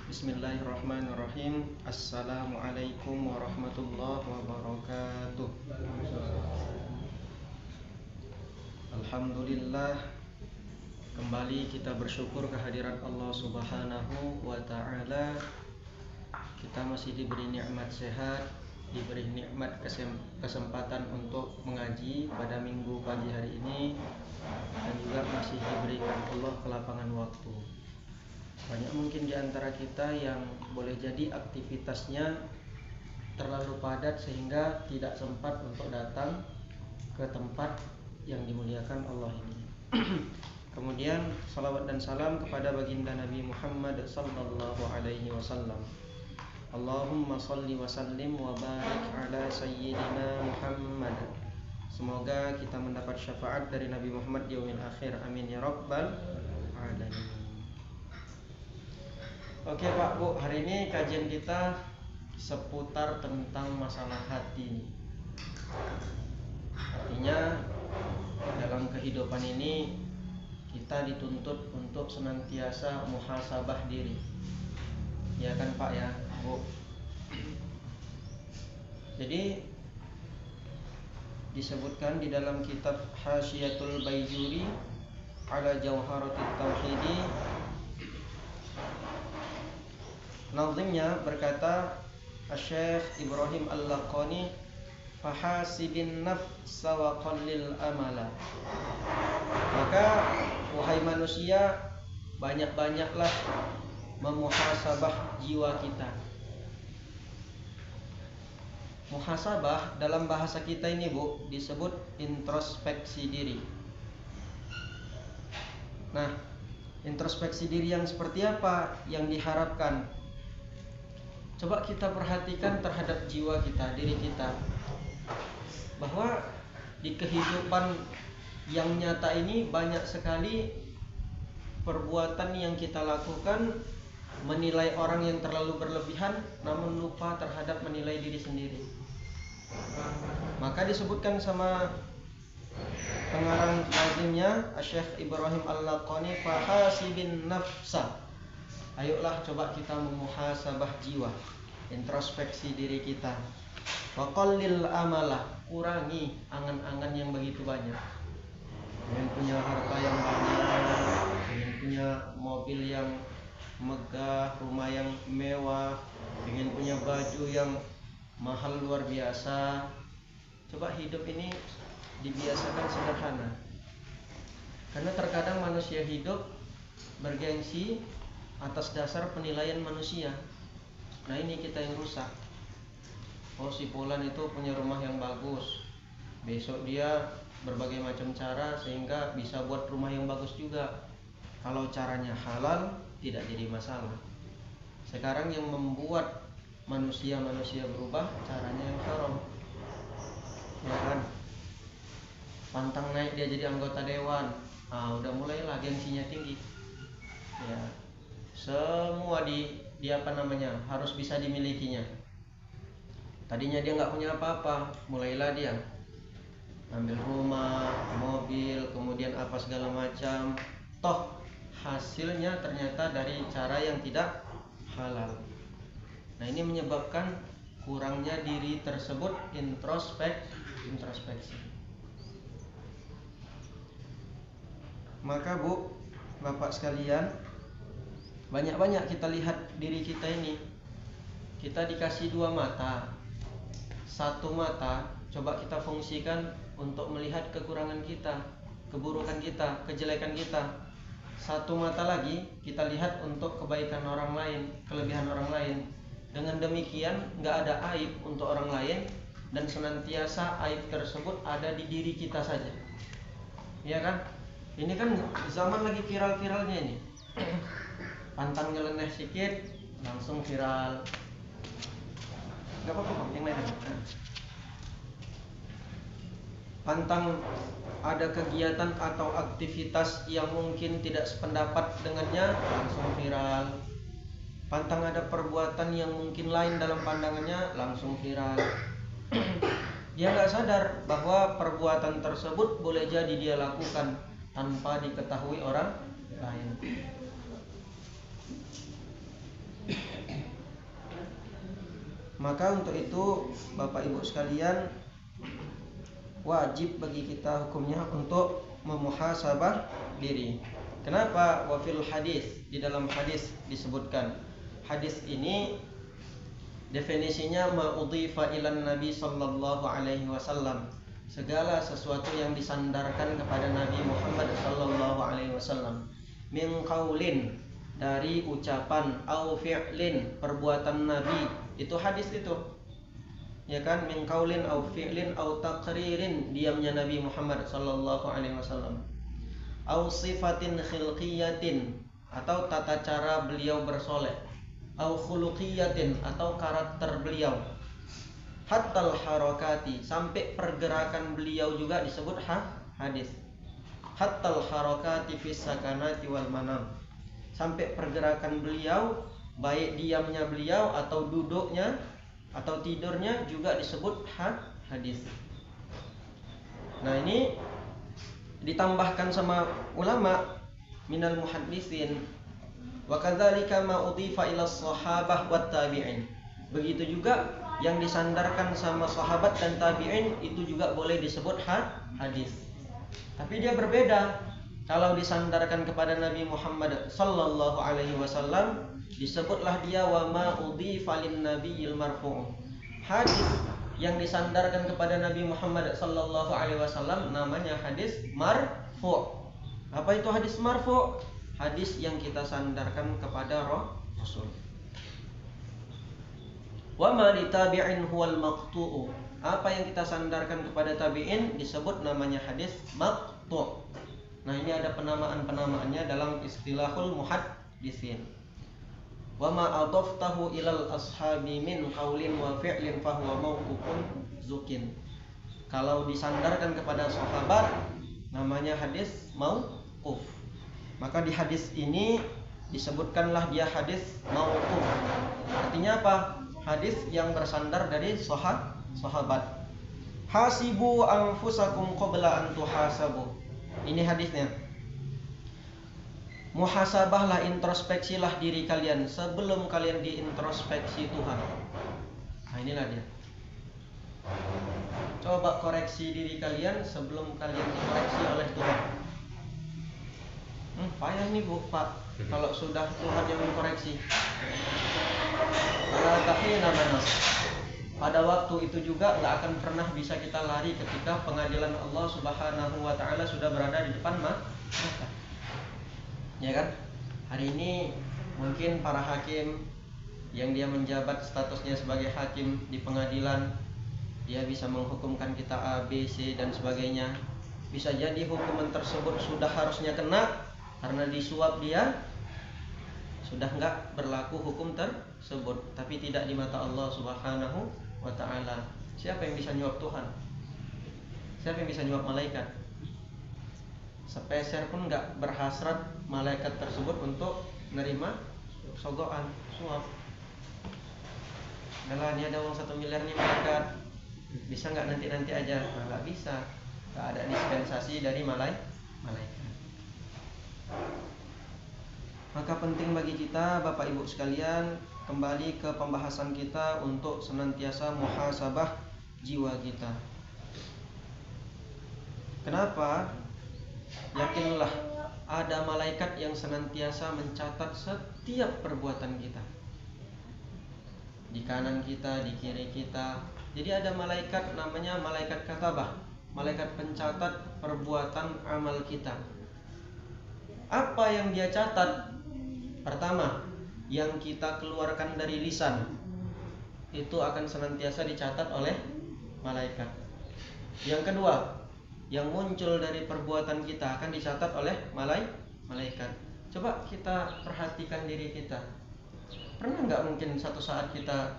Bismillahirrahmanirrahim. Assalamualaikum warahmatullahi wabarakatuh. Alhamdulillah, kembali kita bersyukur kehadirat Allah Subhanahu wa ta'ala. Kita masih diberi nikmat sehat, diberi nikmat kesempatan untuk mengaji pada minggu pagi hari ini, dan juga masih diberikan Allah kelapangan waktu. Banyak mungkin di antara kita yang boleh jadi aktivitasnya terlalu padat sehingga tidak sempat untuk datang ke tempat yang dimuliakan Allah ini. Kemudian salawat dan salam kepada baginda Nabi Muhammad sallallahu alaihi wasallam. Allahumma salli wa sallim wa barik ala sayyidina Muhammad. Semoga kita mendapat syafaat dari Nabi Muhammad di yaumil akhir. Amin ya rabbal alamin. Oke Pak Bu, hari ini kajian kita seputar tentang masalah hati. Artinya dalam kehidupan ini kita dituntut untuk senantiasa muhasabah diri. Ya kan Pak ya, Bu. Jadi disebutkan di dalam kitab Hasyiatul Baijuri ala Jauharatit Tauhidi, nazimnya berkata, Syekh Ibrahim Al-Laqani, fahasibin nafsa wa qallil amala. Maka wahai manusia, banyak-banyaklah memuhasabah jiwa kita. Muhasabah dalam bahasa kita ini Bu disebut introspeksi diri. Nah, introspeksi diri yang seperti apa yang diharapkan? Coba kita perhatikan terhadap jiwa kita, diri kita, bahwa di kehidupan yang nyata ini banyak sekali perbuatan yang kita lakukan menilai orang yang terlalu berlebihan, namun lupa terhadap menilai diri sendiri. Maka disebutkan sama pengarang nazimnya, Syekh Ibrahim Al-Laqani, fahasibin nafsa. Ayolah coba kita memuhasabah jiwa, introspeksi diri kita. Wa qallil amala, kurangi angan-angan yang begitu banyak. Ingin punya harta yang banyak, ingin punya mobil yang megah, rumah yang mewah, ingin punya baju yang mahal luar biasa. Coba hidup ini dibiasakan sederhana. Karena terkadang manusia hidup bergengsi atas dasar penilaian manusia. Nah ini kita yang rusak. Oh si Fulan itu punya rumah yang bagus, besok dia berbagai macam cara sehingga bisa buat rumah yang bagus juga. Kalau caranya halal tidak jadi masalah. Sekarang yang membuat manusia berubah caranya yang haram, ya kan? Pantang naik dia jadi anggota dewan, udah mulailah gengsinya tinggi. Ya, semua harus bisa dimilikinya. Tadinya dia nggak punya apa-apa, mulailah dia ambil rumah, mobil, kemudian apa segala macam. Toh hasilnya ternyata dari cara yang tidak halal. Nah ini menyebabkan kurangnya diri tersebut introspeksi. Maka Bu, Bapak sekalian, banyak-banyak kita lihat diri kita ini. Kita dikasih dua mata. Satu mata coba kita fungsikan untuk melihat kekurangan kita, keburukan kita, kejelekan kita. Satu mata lagi kita lihat untuk kebaikan orang lain, kelebihan orang lain. Dengan demikian gak ada aib untuk orang lain, dan senantiasa aib tersebut ada di diri kita saja. Ya kan? Ini kan zaman lagi viral-viralnya ini. Pantang nyeleneh sedikit langsung viral. Gak apa-apa Bang, yang lain aja. Pantang ada kegiatan atau aktivitas yang mungkin tidak sependapat dengannya langsung viral. Pantang ada perbuatan yang mungkin lain dalam pandangannya langsung viral. Dia gak sadar bahwa perbuatan tersebut boleh jadi dia lakukan tanpa diketahui orang lain. Maka untuk itu Bapak Ibu sekalian, wajib bagi kita hukumnya untuk memuhasabah diri. Kenapa? Wa fil hadis, di dalam hadis disebutkan. Hadis ini definisinya ma'udhifa ilan Nabi sallallahu alaihi wasallam, segala sesuatu yang disandarkan kepada Nabi Muhammad sallallahu alaihi wasallam, min qaulin, dari ucapan, au fi'lin, perbuatan Nabi. Itu hadis itu, ya kan, min qaulin au fi'lin au taqririn, diamnya Nabi Muhammad sallallahu alaihi wasallam, au sifatin khilqiyatin, atau tata cara beliau bersoleh, au khuluqiyatin, atau karakter beliau, hatta harakati, sampai pergerakan beliau juga disebut hadis, hatta harakati fis sakanati wal manam, sampai pergerakan beliau, baik diamnya beliau atau duduknya atau tidurnya juga disebut hadis. Nah, ini ditambahkan sama ulama minal muhaddisin, wa kadzalika ma udhifa ila sahabah wat tabi'in. Begitu juga yang disandarkan sama sahabat dan tabi'in itu juga boleh disebut hadis. Tapi dia berbeda. Kalau disandarkan kepada Nabi Muhammad sallallahu alaihi wasallam, disebutlah dia wa ma udhifa lin nabiyil marfu'. Hadis yang disandarkan kepada Nabi Muhammad sallallahu alaihi wasallam namanya hadis marfu'. Apa itu hadis marfu'? Hadis yang kita sandarkan kepada Rasul. Wa ma li tabi'in huwal maqtu'u. Apa yang kita sandarkan kepada tabi'in disebut namanya hadis maqtu'. Nah, ini ada penamaan-penamaannya dalam istilahul muhaddisin. Wa ma adaftahu ilal ashabi min qaulin wa fi'lin fahuwa mauqufun zukin. Kalau disandarkan kepada sahabat namanya hadis mauquf. Maka di hadis ini disebutkanlah dia hadis mauquf. Artinya apa? Hadis yang bersandar dari sahabat. Hasibu anfusakum qabla an tuhasabu. Ini hadisnya. Muhasabahlah, introspeksilah diri kalian sebelum kalian diintrospeksi Tuhan. Nah, inilah dia. Coba koreksi diri kalian sebelum kalian dikoreksi oleh Tuhan. Payah nih Bu, Pak, kalau sudah Tuhan yang mengkoreksi. Tapi namanya pada waktu itu juga nggak akan pernah bisa kita lari ketika pengadilan Allah Subhanahu wa Ta'ala sudah berada di depan mata. Ya kan? Hari ini mungkin para hakim yang dia menjabat statusnya sebagai hakim di pengadilan, dia bisa menghukumkan kita A, B, C dan sebagainya. Bisa jadi hukuman tersebut sudah harusnya kena, karena disuap dia sudah nggak berlaku hukum tersebut, tapi tidak di mata Allah Subhanahu wa Ta'ala. Siapa yang bisa nyuap Tuhan? Siapa yang bisa nyuap malaikat? Sepeser pun nggak berhasrat malaikat tersebut untuk menerima sogokan, suap. Kalau dia ada uang 1 miliar nih malaikat, bisa nggak nanti aja? Nggak bisa. Nggak ada dispensasi dari malaikat. Maka penting bagi kita Bapak Ibu sekalian, kembali ke pembahasan kita untuk senantiasa muhasabah jiwa kita. Kenapa? Yakinlah ada malaikat yang senantiasa mencatat setiap perbuatan kita. Di kanan kita, di kiri kita. Jadi ada malaikat namanya malaikat katabah, malaikat pencatat perbuatan amal kita. Apa yang dia catat? Pertama, yang kita keluarkan dari lisan itu akan senantiasa dicatat oleh malaikat. Yang kedua, yang muncul dari perbuatan kita akan dicatat oleh malaikat. Coba kita perhatikan diri kita. Pernah nggak mungkin satu saat kita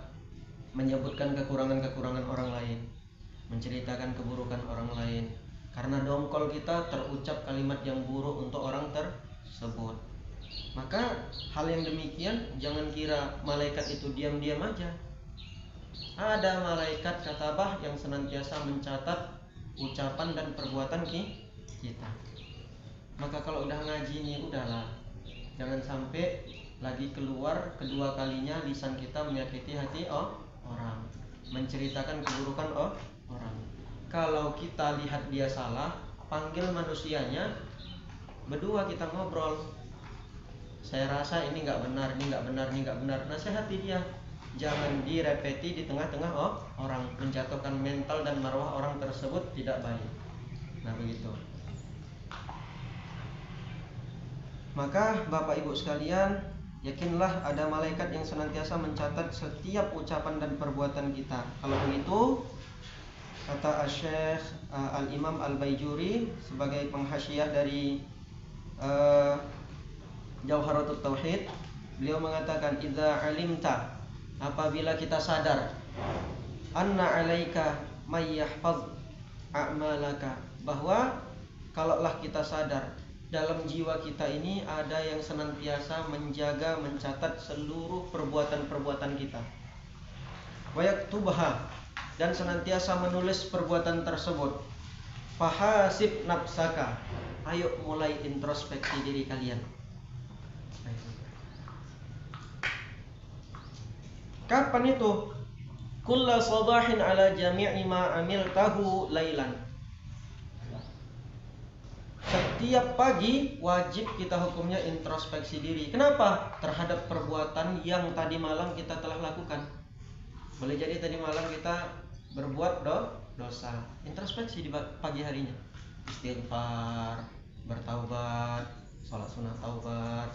menyebutkan kekurangan-kekurangan orang lain, menceritakan keburukan orang lain, karena dongkol kita terucap kalimat yang buruk untuk orang tersebut? Maka hal yang demikian jangan kira malaikat itu diam-diam aja. Ada malaikat katabah yang senantiasa mencatat ucapan dan perbuatan kita. Maka kalau udah ngaji nih, udahlah, jangan sampai lagi keluar kedua kalinya lisan kita menyakiti hati orang, menceritakan keburukan orang. Kalau kita lihat dia salah, panggil manusianya, berdua kita ngobrol. Saya rasa ini nggak benar, ini nggak benar, ini nggak benar. Nasihati dia. Jangan direpeti di tengah-tengah orang, menjatuhkan mental dan marwah orang tersebut tidak baik. Nah begitu. Maka Bapak Ibu sekalian, yakinlah ada malaikat yang senantiasa mencatat setiap ucapan dan perbuatan kita. Kalau begitu, kata Syekh Al-Imam Al-Baijuri sebagai penghasyiah dari Jauharatut Tauhid, beliau mengatakan, idza alimta, apabila kita sadar, anna alaika may yahfaz a'malaka, bahwa kalaulah kita sadar dalam jiwa kita ini ada yang senantiasa menjaga, mencatat seluruh perbuatan-perbuatan kita, wa yaktubha, dan senantiasa menulis perbuatan tersebut, fahasib nafsaka, ayo mulai introspeksi diri kalian. Kapan itu? Kulla sabahin ala jami'i ma amiltahu lailan. Setiap pagi wajib kita hukumnya introspeksi diri. Kenapa? Terhadap perbuatan yang tadi malam kita telah lakukan. Boleh jadi tadi malam kita berbuat dosa. Introspeksi di pagi harinya. Istighfar, bertaubat, salat sunat taubat,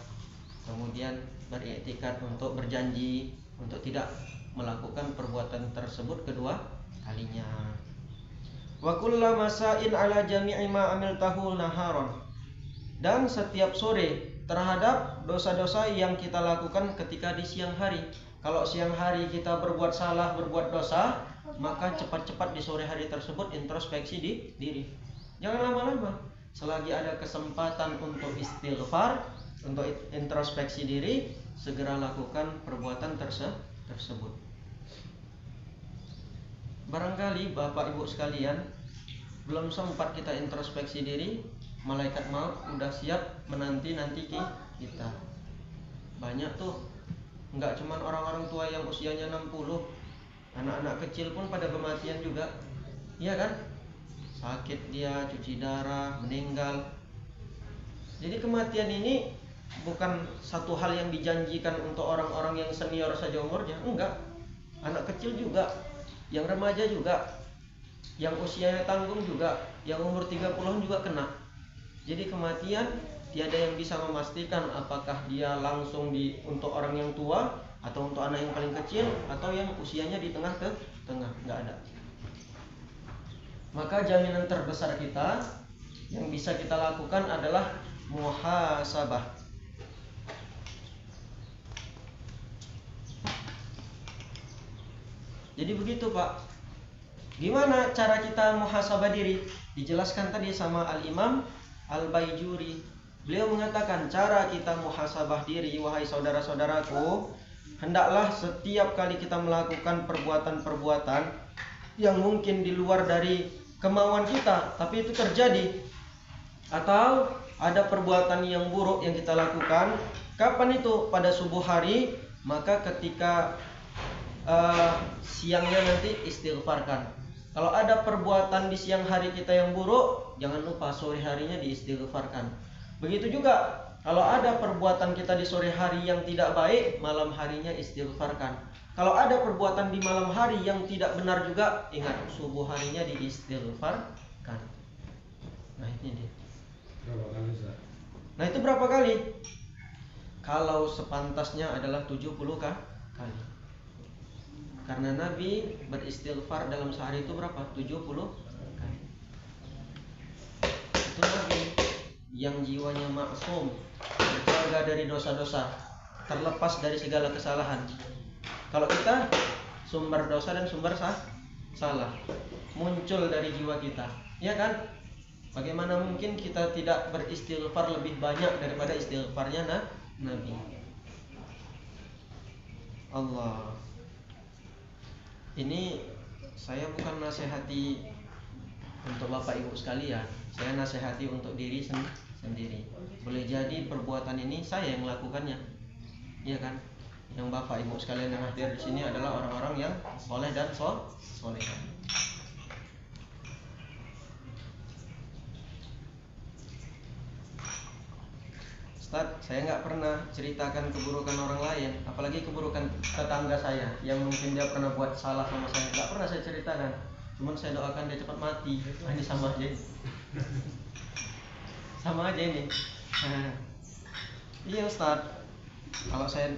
kemudian beriktikad untuk berjanji untuk tidak melakukan perbuatan tersebut kedua kalinya. Wa kullu masa'in ala jami'i ma amiltahu naharon, dan setiap sore terhadap dosa-dosa yang kita lakukan ketika di siang hari. Kalau siang hari kita berbuat salah, berbuat dosa, maka cepat-cepat di sore hari tersebut introspeksi di diri. Jangan lama-lama. Selagi ada kesempatan untuk istighfar, untuk introspeksi diri, segera lakukan perbuatan tersebut. Barangkali Bapak Ibu sekalian, belum sempat kita introspeksi diri, malaikat maut udah siap menanti kita. Banyak tuh, nggak cuman orang-orang tua yang usianya 60, anak-anak kecil pun pada kematian juga. Iya kan? Sakit dia, cuci darah, meninggal. Jadi kematian ini bukan satu hal yang dijanjikan untuk orang-orang yang senior saja umurnya, enggak. Anak kecil juga, yang remaja juga, yang usianya tanggung juga, yang umur 30-an juga kena. Jadi kematian tiada yang bisa memastikan apakah dia langsung untuk orang yang tua, atau untuk anak yang paling kecil, atau yang usianya di tengah-tengah, enggak ada. Maka jaminan terbesar kita yang bisa kita lakukan adalah muhasabah. Jadi begitu Pak. Gimana cara kita muhasabah diri? Dijelaskan tadi sama Al-Imam Al-Baijuri. Beliau mengatakan cara kita muhasabah diri, wahai saudara-saudaraku, hendaklah setiap kali kita melakukan perbuatan-perbuatan yang mungkin di luar dari kemauan kita, tapi itu terjadi, atau ada perbuatan yang buruk yang kita lakukan. Kapan itu? Pada subuh hari. Maka ketika siangnya nanti istighfarkan. Kalau ada perbuatan di siang hari kita yang buruk, jangan lupa sore harinya diistighfarkan. Begitu juga kalau ada perbuatan kita di sore hari yang tidak baik, malam harinya istighfarkan. Kalau ada perbuatan di malam hari yang tidak benar juga, ingat subuh harinya diistighfarkan. Nah ini dia. Berapa kali, Ustaz? Nah itu berapa kali? Kalau sepantasnya adalah 70 kali. Karena Nabi beristighfar dalam sehari itu berapa? 70 kali. Itu Nabi yang jiwanya maksum, terjaga dari dosa-dosa, terlepas dari segala kesalahan. Kalau kita sumber dosa dan sumber salah muncul dari jiwa kita, ya kan? Bagaimana mungkin kita tidak beristighfar lebih banyak daripada istighfarnya Nabi? Allah. Ini saya bukan nasihati untuk Bapak Ibu sekalian, saya nasihati untuk diri sendiri. Boleh jadi perbuatan ini saya yang melakukannya, ya kan? Yang Bapak Ibu sekalian yang hadir di sini adalah orang-orang yang soleh dan soleh. Ustaz, saya nggak pernah ceritakan keburukan orang lain, apalagi keburukan tetangga saya yang mungkin dia pernah buat salah sama saya. Nggak pernah saya ceritakan. Cuman saya doakan dia cepat mati. Ini sama aja. Sama aja ini. Iya Ustaz. Kalau saya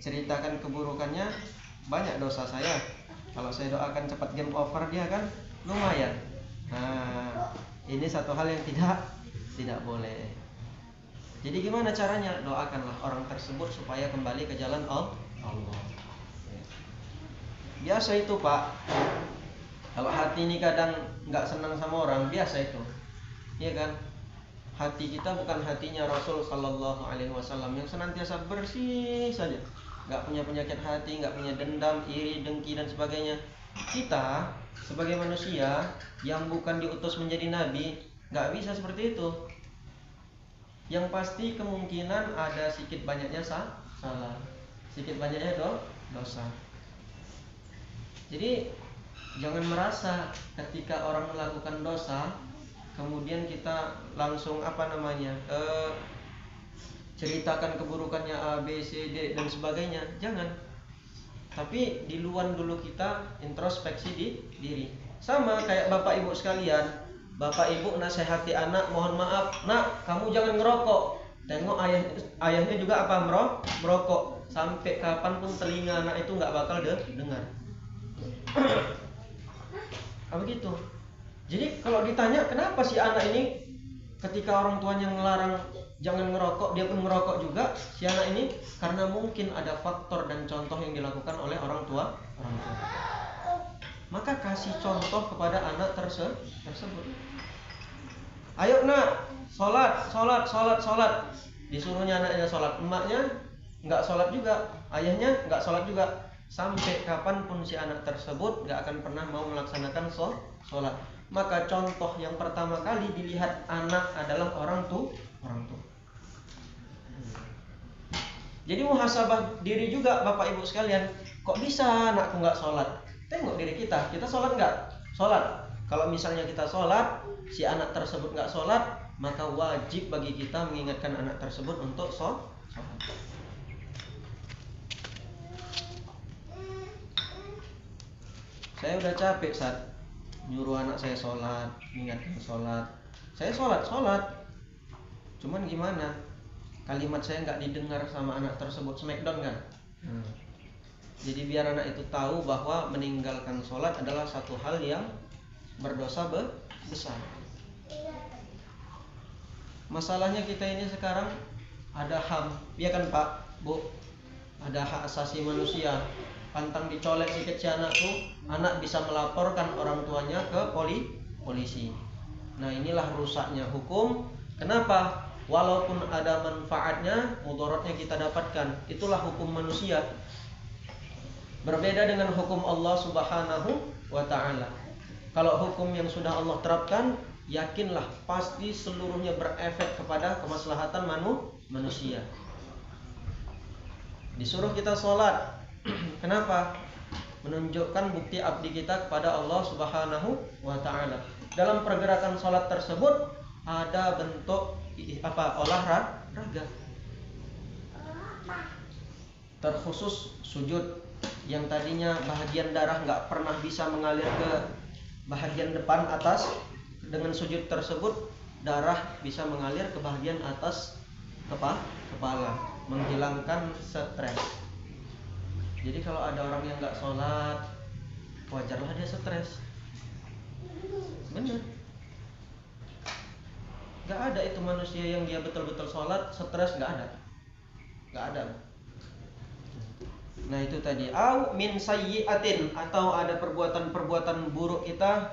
ceritakan keburukannya, banyak dosa saya. Kalau saya doakan cepat game over dia kan lumayan. Nah, ini satu hal yang tidak boleh. Jadi gimana caranya? Doakanlah orang tersebut supaya kembali ke jalan Allah. Biasa itu Pak. Kalau hati ini kadang nggak senang sama orang, biasa itu. Iya kan? Hati kita bukan hatinya Rasul Sallallahu Alaihi Wasallam yang senantiasa bersih saja, nggak punya penyakit hati, nggak punya dendam, iri, dengki dan sebagainya. Kita sebagai manusia yang bukan diutus menjadi nabi, nggak bisa seperti itu. Yang pasti kemungkinan ada sedikit banyaknya salah, sedikit banyaknya dosa. Jadi jangan merasa ketika orang melakukan dosa kemudian kita langsung ceritakan keburukannya A, B, C, D dan sebagainya. Jangan. Tapi diluan dulu kita introspeksi diri. Sama kayak Bapak Ibu sekalian. Bapak Ibu nasihati anak, mohon maaf, nak, kamu jangan ngerokok. Tengok ayahnya juga merokok. Sampai kapanpun telinga anak itu nggak bakal dengar. Apa gitu? Jadi kalau ditanya kenapa si anak ini ketika orang tuanya ngelarang jangan ngerokok, dia pun ngerokok juga, si anak ini karena mungkin ada faktor dan contoh yang dilakukan oleh orang tua. Maka kasih contoh kepada anak tersebut. Ayo nak, sholat. Disuruhnya anaknya sholat, emaknya nggak sholat juga, ayahnya nggak sholat juga. Sampai kapanpun si anak tersebut nggak akan pernah mau melaksanakan sholat. Maka contoh yang pertama kali dilihat anak adalah orang tua. Jadi muhasabah diri juga Bapak Ibu sekalian. Kok bisa anakku nggak sholat? Tengok diri kita sholat nggak? Sholat. Kalau misalnya kita sholat, si anak tersebut nggak sholat, maka wajib bagi kita mengingatkan anak tersebut untuk sholat. Saya udah capek saat nyuruh anak saya sholat, mengingatkan sholat. Saya sholat. Cuman gimana? Kalimat saya nggak didengar sama anak tersebut, smackdown kan? Jadi biar anak itu tahu bahwa meninggalkan sholat adalah satu hal yang berdosa besar. Masalahnya kita ini sekarang ada HAM, ya kan Pak, Bu? Ada hak asasi manusia. Pantang dicolek si kecil anak tuh, anak bisa melaporkan orang tuanya ke polisi. Nah inilah rusaknya hukum. Kenapa? Walaupun ada manfaatnya, mudaratnya kita dapatkan. Itulah hukum manusia. Berbeda dengan hukum Allah Subhanahu wa ta'ala. Kalau hukum yang sudah Allah terapkan, yakinlah pasti seluruhnya berefek kepada kemaslahatan manusia. Disuruh kita sholat. Kenapa? Menunjukkan bukti abdi kita kepada Allah Subhanahu wa ta'ala. Dalam pergerakan sholat tersebut ada bentuk olahraga. Terkhusus sujud yang tadinya bahagian darah nggak pernah bisa mengalir ke bahagian depan atas, dengan sujud tersebut darah bisa mengalir ke bahagian atas kepala, menghilangkan stres. Jadi kalau ada orang yang nggak sholat, wajarlah dia stres. Benar. Nggak ada itu manusia yang dia betul-betul sholat stres, nggak ada. Nah itu tadi, au min sayyi'atin, atau ada perbuatan buruk kita,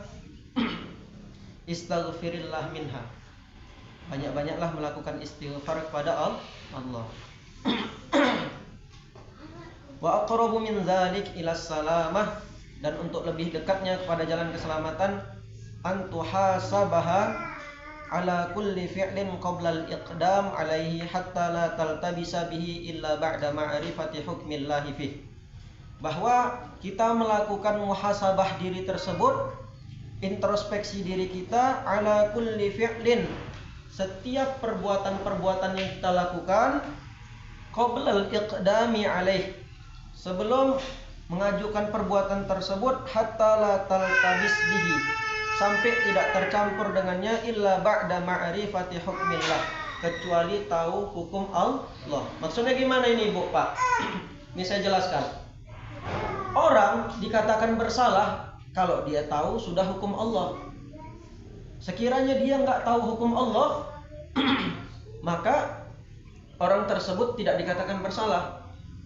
istaghfirillah minha. Banyak-banyaklah melakukan istighfar kepada Allah. Wa aqrabu min dzalik ila salamah, dan untuk lebih dekatnya kepada jalan keselamatan, antuhasabaha ala kulli fi'lin qabla al-iqdam alaihi hatta la taltabisa bihi illa ba'da ma'rifati hukmillahi fih. Bahwa kita melakukan muhasabah diri tersebut, introspeksi diri kita ala kulli fi'lin, setiap perbuatan-perbuatan yang kita lakukan qabla al-iqdami alaih, sebelum mengajukan perbuatan tersebut, hatta la taltabis bihi, sampai tidak tercampur dengannya, illa ba'da ma'rifati hukmillah, kecuali tahu hukum Allah. Maksudnya gimana ini Bu, Pak? Ini saya jelaskan. Orang dikatakan bersalah kalau dia tahu sudah hukum Allah. Sekiranya dia nggak tahu hukum Allah, maka orang tersebut tidak dikatakan bersalah.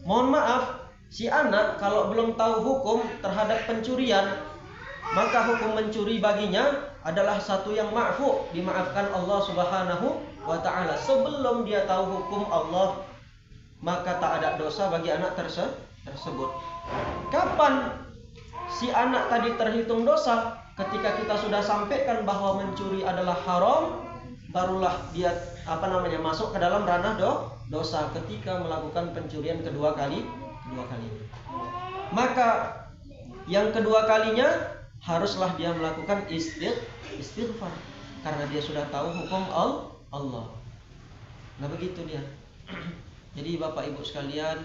Mohon maaf, si anak kalau belum tahu hukum terhadap pencurian, maka hukum mencuri baginya adalah satu yang ma'fu, dimaafkan Allah Subhanahu wa ta'ala. Sebelum dia tahu hukum Allah, maka tak ada dosa bagi anak tersebut. Kapan si anak tadi terhitung dosa? Ketika kita sudah sampaikan bahwa mencuri adalah haram, barulah dia masuk ke dalam ranah dosa ketika melakukan pencurian kedua kali. Maka yang kedua kalinya haruslah dia melakukan istighfar, karena dia sudah tahu hukum Allah. Nah begitu dia. Jadi Bapak Ibu sekalian,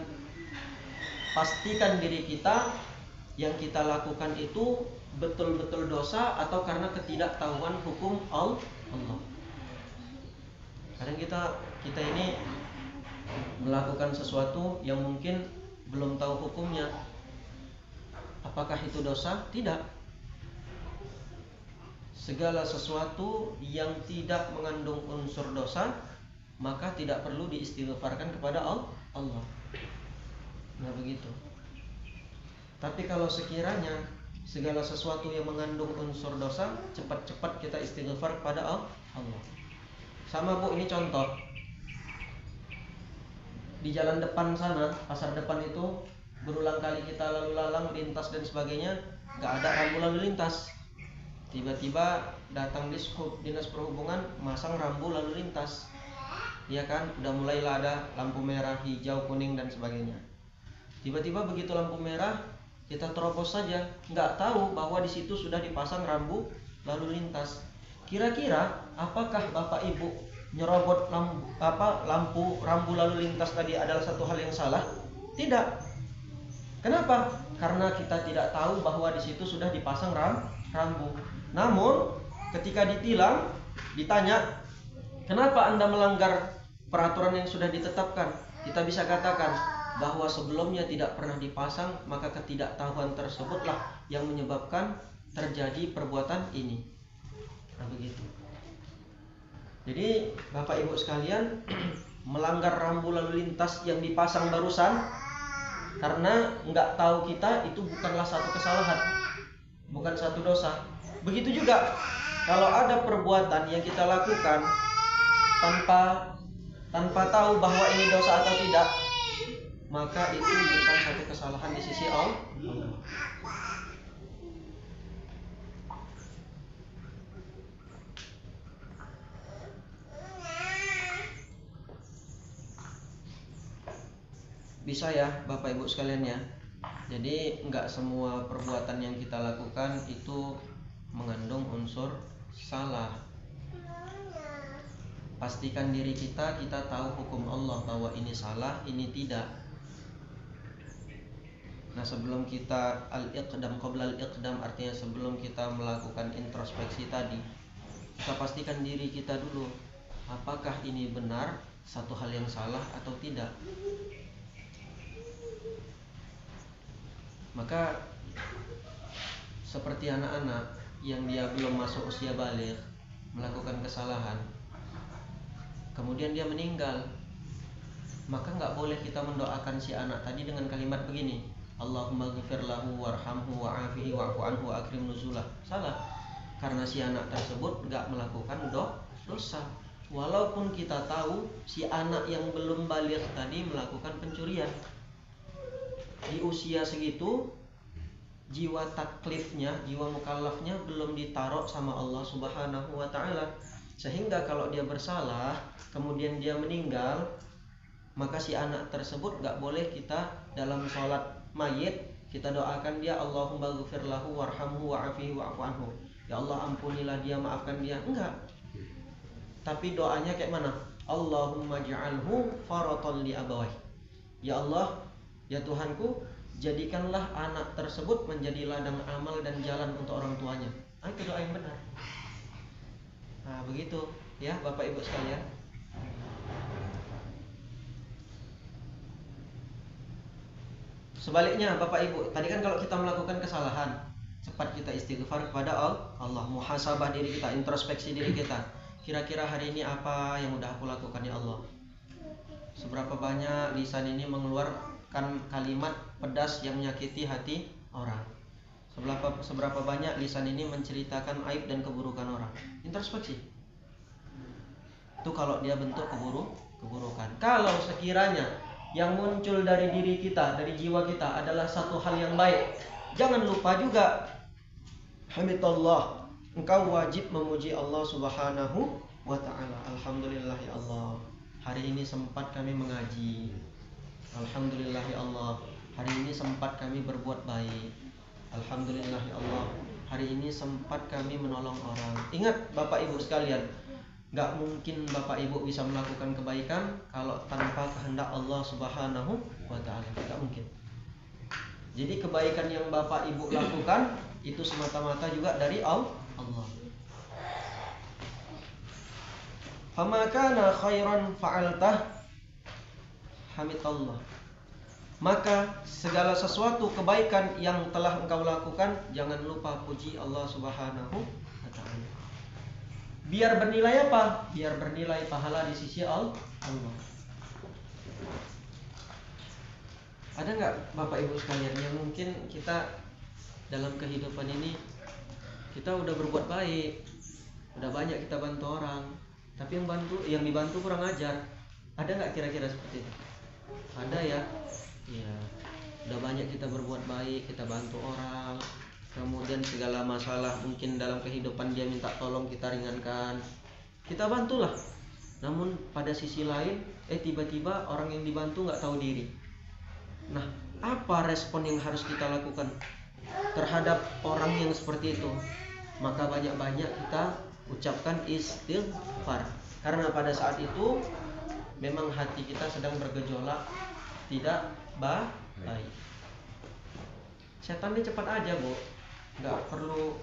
pastikan diri kita yang kita lakukan itu betul-betul dosa atau karena ketidaktahuan hukum Allah. Kadang kita ini melakukan sesuatu yang mungkin belum tahu hukumnya. Apakah itu dosa? Tidak. Segala sesuatu yang tidak mengandung unsur dosa, maka tidak perlu diistighfarkan kepada Allah. Nah begitu. Tapi kalau sekiranya segala sesuatu yang mengandung unsur dosa, cepat-cepat kita istighfar kepada Allah. Sama Bu, ini contoh. Di jalan depan sana, pasar depan itu, berulang kali kita lalu lalang, lintas dan sebagainya, gak ada rambu lalu lintas. Tiba-tiba datang dinas perhubungan masang rambu lalu lintas. Ya kan, udah mulailah ada lampu merah, hijau, kuning dan sebagainya. Tiba-tiba begitu lampu merah, kita terobos saja, nggak tahu bahwa di situ sudah dipasang rambu lalu lintas. Kira-kira apakah Bapak Ibu nyerobot rambu lalu lintas tadi adalah satu hal yang salah? Tidak. Kenapa? Karena kita tidak tahu bahwa di situ sudah dipasang rambu. Namun ketika ditilang, ditanya, kenapa Anda melanggar peraturan yang sudah ditetapkan? Kita bisa katakan bahwa sebelumnya tidak pernah dipasang, maka ketidaktahuan tersebutlah yang menyebabkan terjadi perbuatan ini. Nah begitu. Jadi Bapak Ibu sekalian, melanggar rambu lalu lintas yang dipasang barusan karena nggak tahu kita, itu bukanlah satu kesalahan, bukan satu dosa. Begitu juga kalau ada perbuatan yang kita lakukan tanpa tahu bahwa ini dosa atau tidak, maka itu bukan satu kesalahan di sisi Allah. Bisa ya Bapak Ibu sekalian ya. Jadi enggak semua perbuatan yang kita lakukan itu mengandung unsur salah. Pastikan diri kita tahu hukum Allah bahwa ini salah, ini tidak. Nah sebelum kita al-iqdam qabla al-iqdam, artinya sebelum kita melakukan introspeksi tadi, kita pastikan diri kita dulu, apakah ini benar satu hal yang salah atau tidak. Maka seperti anak-anak yang dia belum masuk usia baligh melakukan kesalahan, kemudian dia meninggal, maka nggak boleh kita mendoakan si anak tadi dengan kalimat begini, Allahumma ghfir lahu warhamhu wa'afihi wa'fu anhu wa akrim nuzulah. Salah, karena si anak tersebut nggak melakukan dosa, walaupun kita tahu si anak yang belum baligh tadi melakukan pencurian. Di usia segitu, jiwa taklifnya, jiwa mukallafnya belum ditaruh sama Allah Subhanahu wa ta'ala. Sehingga kalau dia bersalah, kemudian dia meninggal, maka si anak tersebut gak boleh kita dalam sholat mayit kita doakan dia Allahumma ghfir lahu warhamhu wa'afihi wa'fu anhu. Ya Allah ampunilah dia, maafkan dia. Enggak. Tapi doanya kayak mana? Allahumma ja'alhu faratan li abawai. Ya Allah, ya Tuhanku, jadikanlah anak tersebut menjadi ladang amal dan jalan untuk orang tuanya. Itu doa yang benar. Nah, begitu ya Bapak Ibu sekalian. Sebaliknya Bapak Ibu, tadi kan kalau kita melakukan kesalahan, cepat kita istighfar kepada Allah, muhasabah diri kita, introspeksi diri kita. Kira-kira hari ini apa yang udah aku lakukan ya Allah? Seberapa banyak lisan ini mengeluarkan kalimat pedas yang menyakiti hati orang? Seberapa banyak lisan ini menceritakan aib dan keburukan orang? Introspeksi. Itu kalau dia bentuk keburukan. Kalau sekiranya yang muncul dari diri kita, dari jiwa kita adalah satu hal yang baik, jangan lupa juga hamidallah, engkau wajib memuji Allah Subhanahu wa ta'ala. Alhamdulillah ya Allah, hari ini sempat kami mengaji. Alhamdulillah ya Allah, hari ini sempat kami berbuat baik. Alhamdulillah ya Allah, hari ini sempat kami menolong orang. Ingat Bapak Ibu sekalian, gak mungkin Bapak Ibu bisa melakukan kebaikan kalau tanpa kehendak Allah Subhanahu wa ta'ala. Gak mungkin. Jadi kebaikan yang Bapak Ibu lakukan itu semata-mata juga dari Allah. Fama kana khairan fa'altah hamidallah. Maka segala sesuatu kebaikan yang telah engkau lakukan, jangan lupa puji Allah Subhanahu wa ta'ala. Biar bernilai apa? Biar bernilai pahala di sisi Allah. Ada nggak Bapak Ibu sekalian yang mungkin kita dalam kehidupan ini kita udah berbuat baik, udah banyak kita bantu orang, tapi yang dibantu kurang ajar? Ada nggak kira-kira seperti itu? Ada ya. Iya. Udah banyak kita berbuat baik, kita bantu orang, kemudian segala masalah mungkin dalam kehidupan dia minta tolong, kita ringankan, kita bantulah. Namun pada sisi lain, tiba-tiba orang yang dibantu nggak tahu diri. Nah, apa respon yang harus kita lakukan terhadap orang yang seperti itu? Maka banyak-banyak kita ucapkan istighfar. Karena pada saat itu memang hati kita sedang bergejolak, tidak baik. Setan ini cepat aja, Bu. Nggak perlu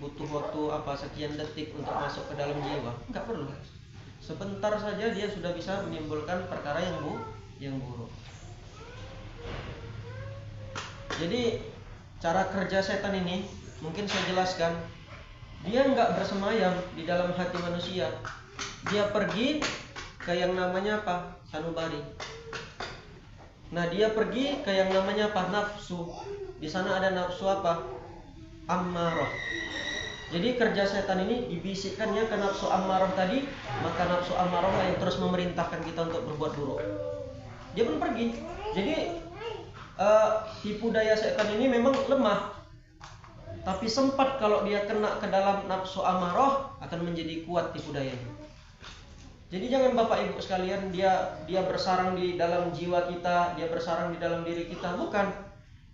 butuh waktu sekian detik untuk masuk ke dalam jiwa. Nggak perlu. Sebentar saja dia sudah bisa menimbulkan perkara yang buruk. Jadi cara kerja setan ini mungkin saya jelaskan. Dia nggak bersemayam di dalam hati manusia. Dia pergi ke yang namanya sanubari. Nah, dia pergi ke yang namanya nafsu. Di sana ada nafsu ammarah. Jadi kerja setan ini dibisikkannya ke nafsu ammarah tadi, maka nafsu ammarah yang terus memerintahkan kita untuk berbuat buruk. Dia pun pergi. Jadi tipu daya setan ini memang lemah, tapi sempat kalau dia kena ke dalam nafsu ammarah akan menjadi kuat tipu dayanya. Jadi jangan Bapak Ibu sekalian dia bersarang di dalam jiwa kita, dia bersarang di dalam diri kita, bukan.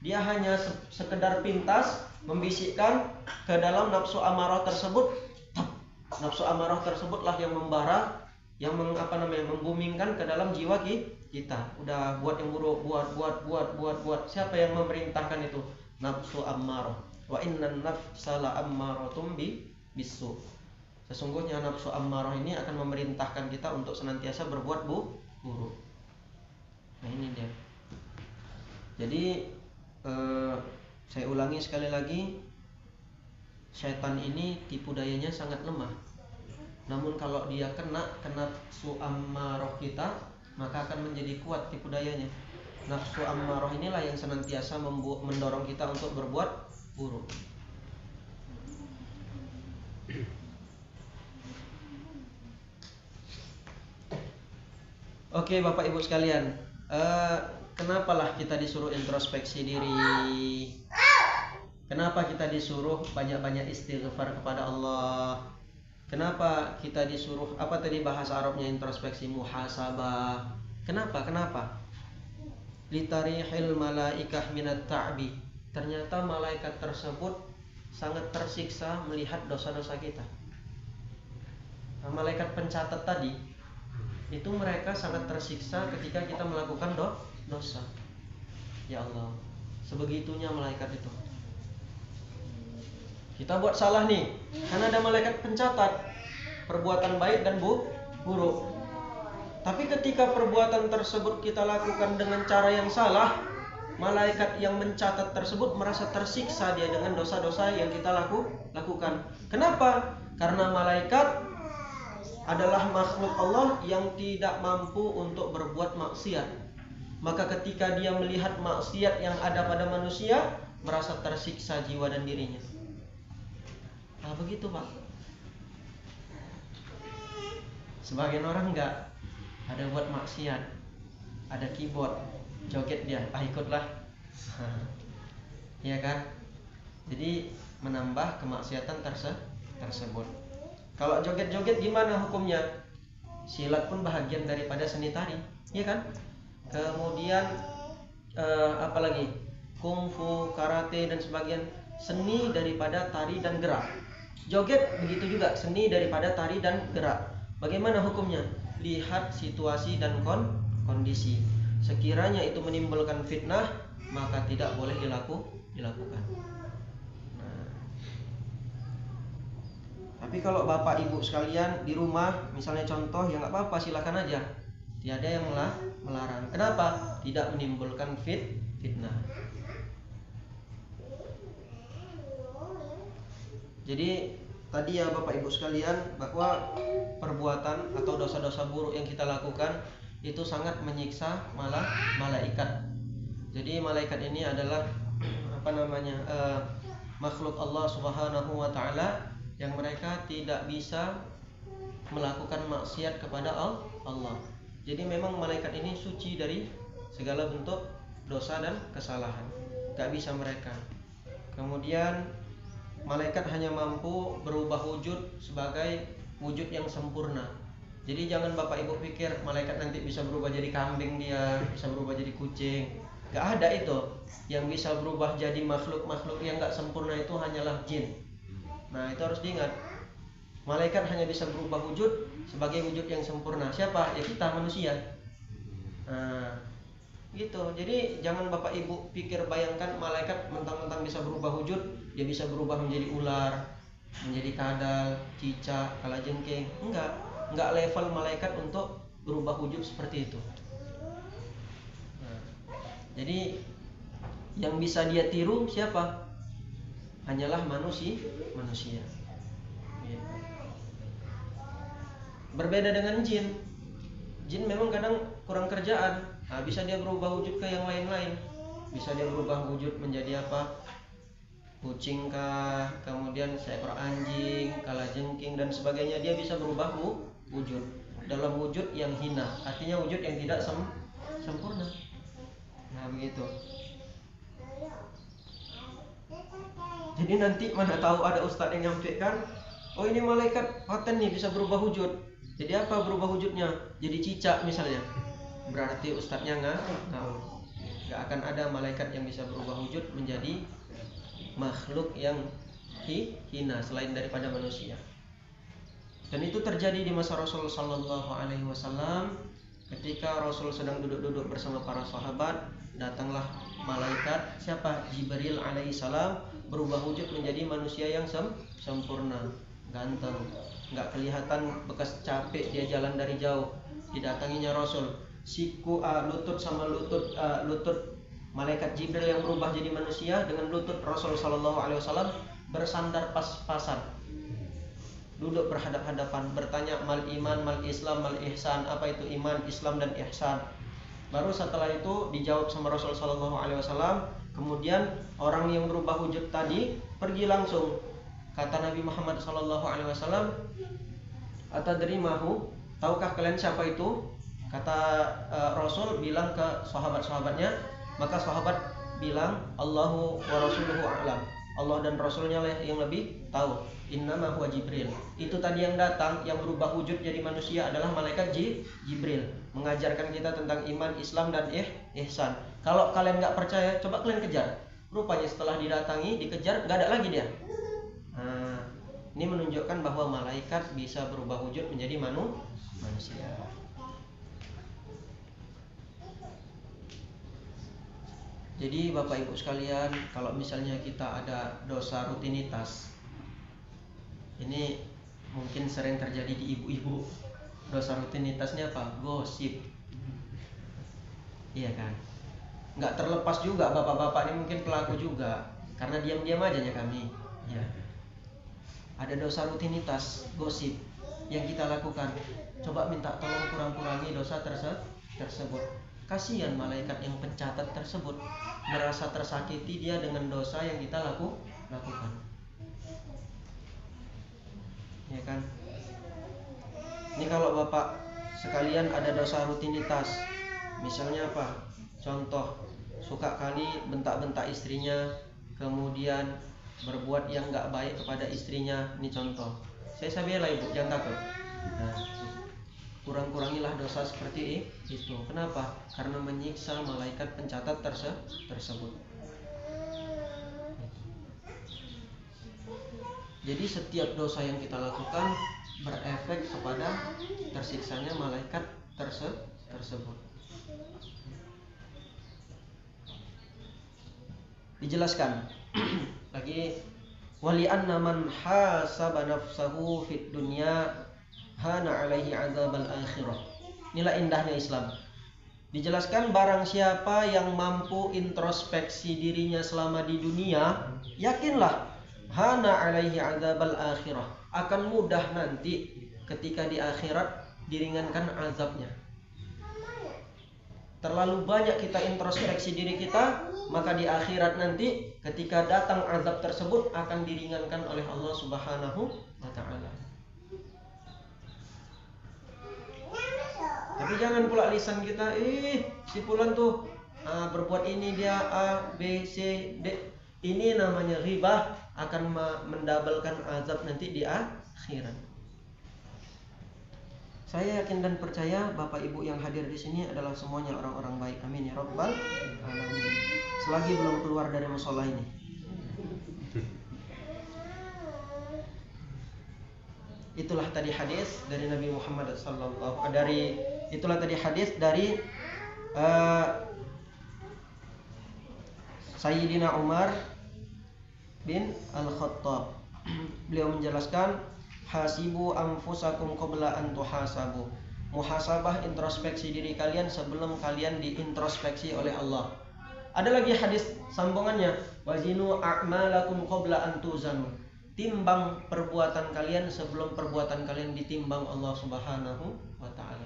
Dia hanya sekedar pintas membisikkan ke dalam nafsu ammarah tersebut. Nafsu ammarah tersebutlah yang membara, yang membumingkan ke dalam jiwa kita. Udah buat yang buruk, buat. Siapa yang memerintahkan itu? Nafsu ammarah. Wa innan nafsa la'ammaratun bisu. Sesungguhnya nafsu ammarah ini akan memerintahkan kita untuk senantiasa berbuat buruk. Nah, ini dia. Jadi saya ulangi sekali lagi, setan ini tipu dayanya sangat lemah. Namun kalau dia kena nafsu ammarah kita, maka akan menjadi kuat tipu dayanya. Nafsu ammarah inilah yang senantiasa mendorong kita untuk berbuat buruk. Oke, Bapak Ibu sekalian, kenapalah kita disuruh introspeksi diri? Kenapa kita disuruh banyak-banyak istighfar kepada Allah? Kenapa kita disuruh, apa tadi bahasa Arabnya introspeksi, muhasabah? Kenapa? Litarihil malaikah minat ta'bi. Ternyata malaikat tersebut sangat tersiksa melihat dosa-dosa kita. Nah, malaikat pencatat tadi itu mereka sangat tersiksa ketika kita melakukan dosa. Ya Allah, sebegitunya malaikat itu. Kita buat salah nih, karena ada malaikat pencatat perbuatan baik dan buruk. Tapi ketika perbuatan tersebut kita lakukan dengan cara yang salah, malaikat yang mencatat tersebut merasa tersiksa dia dengan dosa-dosa yang kita lakukan. Kenapa? Karena malaikat adalah makhluk Allah yang tidak mampu untuk berbuat maksiat. Maka ketika dia melihat maksiat yang ada pada manusia, merasa tersiksa jiwa dan dirinya. Nah, begitu Pak. Sebagian orang enggak, ada buat maksiat, ada keyboard, joget dia, ikutlah. Iya kan? Jadi menambah kemaksiatan tersebut. Kalau joget-joget gimana hukumnya? Silat pun bahagian daripada seni tari, iya kan? Kemudian apalagi? Kungfu, karate dan sebagian seni daripada tari dan gerak. Joget begitu juga, seni daripada tari dan gerak. Bagaimana hukumnya? Lihat situasi dan kondisi. Sekiranya itu menimbulkan fitnah, maka tidak boleh dilakukan. Nah, tapi kalau bapak ibu sekalian di rumah, misalnya contoh, ya nggak apa-apa, silakan aja. Tiada yang melarang. Kenapa? Tidak menimbulkan fitnah. Jadi tadi ya Bapak Ibu sekalian, bahwa perbuatan atau dosa-dosa buruk yang kita lakukan itu sangat menyiksa malaikat. Jadi malaikat ini adalah makhluk Allah Subhanahu wa taala yang mereka tidak bisa melakukan maksiat kepada Allah. Jadi memang malaikat ini suci dari segala bentuk dosa dan kesalahan. Gak bisa mereka. Kemudian malaikat hanya mampu berubah wujud sebagai wujud yang sempurna. Jadi jangan Bapak Ibu pikir malaikat nanti bisa berubah jadi kambing, dia bisa berubah jadi kucing. Gak ada itu. Yang bisa berubah jadi makhluk-makhluk yang gak sempurna itu hanyalah jin. Nah, itu harus diingat. Malaikat hanya bisa berubah wujud sebagai wujud yang sempurna. Siapa? Ya kita manusia. Nah, gitu. Jadi jangan Bapak Ibu pikir, bayangkan malaikat mentang-mentang bisa berubah wujud, dia bisa berubah menjadi ular, menjadi kadal, cicak, kalajengking. Enggak level malaikat untuk berubah wujud seperti itu. Nah, jadi yang bisa dia tiru siapa? Hanyalah manusia. Gitu. Berbeda dengan jin. Jin memang kadang kurang kerjaan. Nah, bisa dia berubah wujud ke yang lain-lain. Bisa dia berubah wujud menjadi apa? Kucing kah, kemudian seekor anjing, kalajengking dan sebagainya. Dia bisa berubah wujud dalam wujud yang hina, artinya wujud yang tidak sempurna. Nah, begitu. Jadi nanti mana tahu ada ustadz yang nyampaikan, oh ini malaikat paten nih bisa berubah wujud. Jadi apa berubah wujudnya? Jadi cicak misalnya. Berarti ustadznya nggak akan ada malaikat yang bisa berubah wujud menjadi makhluk yang hina selain daripada manusia. Dan itu terjadi di masa Rasul sallallahu alaihi wasallam. Ketika Rasul sedang duduk-duduk bersama para sahabat, datanglah malaikat, siapa? Jibril alaihi salam, berubah wujud menjadi manusia yang sempurna, ganteng, nggak kelihatan bekas capek dia jalan dari jauh. Didatanginya Rasul, lutut sama lutut malaikat Jibril yang berubah jadi manusia dengan lutut Rasul sallallahu alaihi wasallam bersandar pas-pasan, duduk berhadap-hadapan, bertanya mal iman, mal islam, mal ihsan, apa itu iman, islam dan ihsan. Baru setelah itu dijawab sama Rasul sallallahu alaihi wasallam. Kemudian orang yang berubah wujud tadi pergi langsung. Kata Nabi Muhammad sallallahu alaihi wasallam, "Atadrimahu? Tahukah kalian siapa itu?" Kata Rasul bilang ke sahabat-sahabatnya, maka sahabat bilang, "Allahu wa rasuluhu a'lam." Allah dan Rasulnya lah yang lebih tahu. Innama huwa Jibril. Itu tadi yang datang, yang berubah wujud jadi manusia adalah malaikat Jibril, mengajarkan kita tentang iman, Islam, dan ihsan. Kalau kalian nggak percaya, coba kalian kejar. Rupanya setelah didatangi, dikejar, nggak ada lagi dia. Nah, ini menunjukkan bahwa malaikat bisa berubah wujud menjadi manusia. Jadi Bapak Ibu sekalian, kalau misalnya kita ada dosa rutinitas, ini mungkin sering terjadi di ibu-ibu. Dosa rutinitasnya apa? Gosip. Iya kan? Nggak terlepas juga bapak-bapak ini mungkin pelaku juga, karena diam-diam aja ya kami. Ya. Ada dosa rutinitas, gosip yang kita lakukan. Coba minta tolong kurang-kurangi dosa tersebut. Kasihan malaikat yang pencatat tersebut, merasa tersakiti dia dengan dosa yang kita lakukan. Ya kan? Ini kalau Bapak sekalian ada dosa rutinitas, misalnya apa? Contoh, suka kali bentak-bentak istrinya, kemudian berbuat yang nggak baik kepada istrinya. Ini contoh. Saya bela ibu, jangan takut. Nah, kurang-kurangilah dosa seperti itu. Kenapa? Karena menyiksa malaikat pencatat tersebut. Jadi setiap dosa yang kita lakukan berefek kepada tersiksanya malaikat tersebut. Dijelaskan lagi, wali anna man hasaba nafsahu fid dunya hana alaihi azabal akhirah. Inilah indahnya Islam. Dijelaskan barang siapa yang mampu introspeksi dirinya selama di dunia, yakinlah hana alaihi azabal akhirah, akan mudah nanti ketika di akhirat diringankan azabnya. Terlalu banyak kita introspeksi diri kita, maka di akhirat nanti ketika datang azab tersebut akan diringankan oleh Allah Subhanahu wa ta'ala. Tapi jangan pula lisan kita, si fulan tuh berbuat ini, dia A, B, C, D. Ini namanya ghibah, akan mendabelkan azab nanti di akhirat. Saya yakin dan percaya Bapak Ibu yang hadir di sini adalah semuanya orang-orang baik. Amin ya rabbal alamin. Selagi belum keluar dari musola ini. Itulah tadi hadis dari Nabi Muhammad sallallahu itulah tadi hadis dari Sayyidina Umar bin Al-Khattab. Beliau menjelaskan, hasibu anfusakum qabla an tuhasabu. Muhasabah, introspeksi diri kalian sebelum kalian diintrospeksi oleh Allah. Ada lagi hadis sambungannya, wazinu a'malakum qabla an tuzanu. Timbang perbuatan kalian sebelum perbuatan kalian ditimbang Allah Subhanahu wa ta'ala.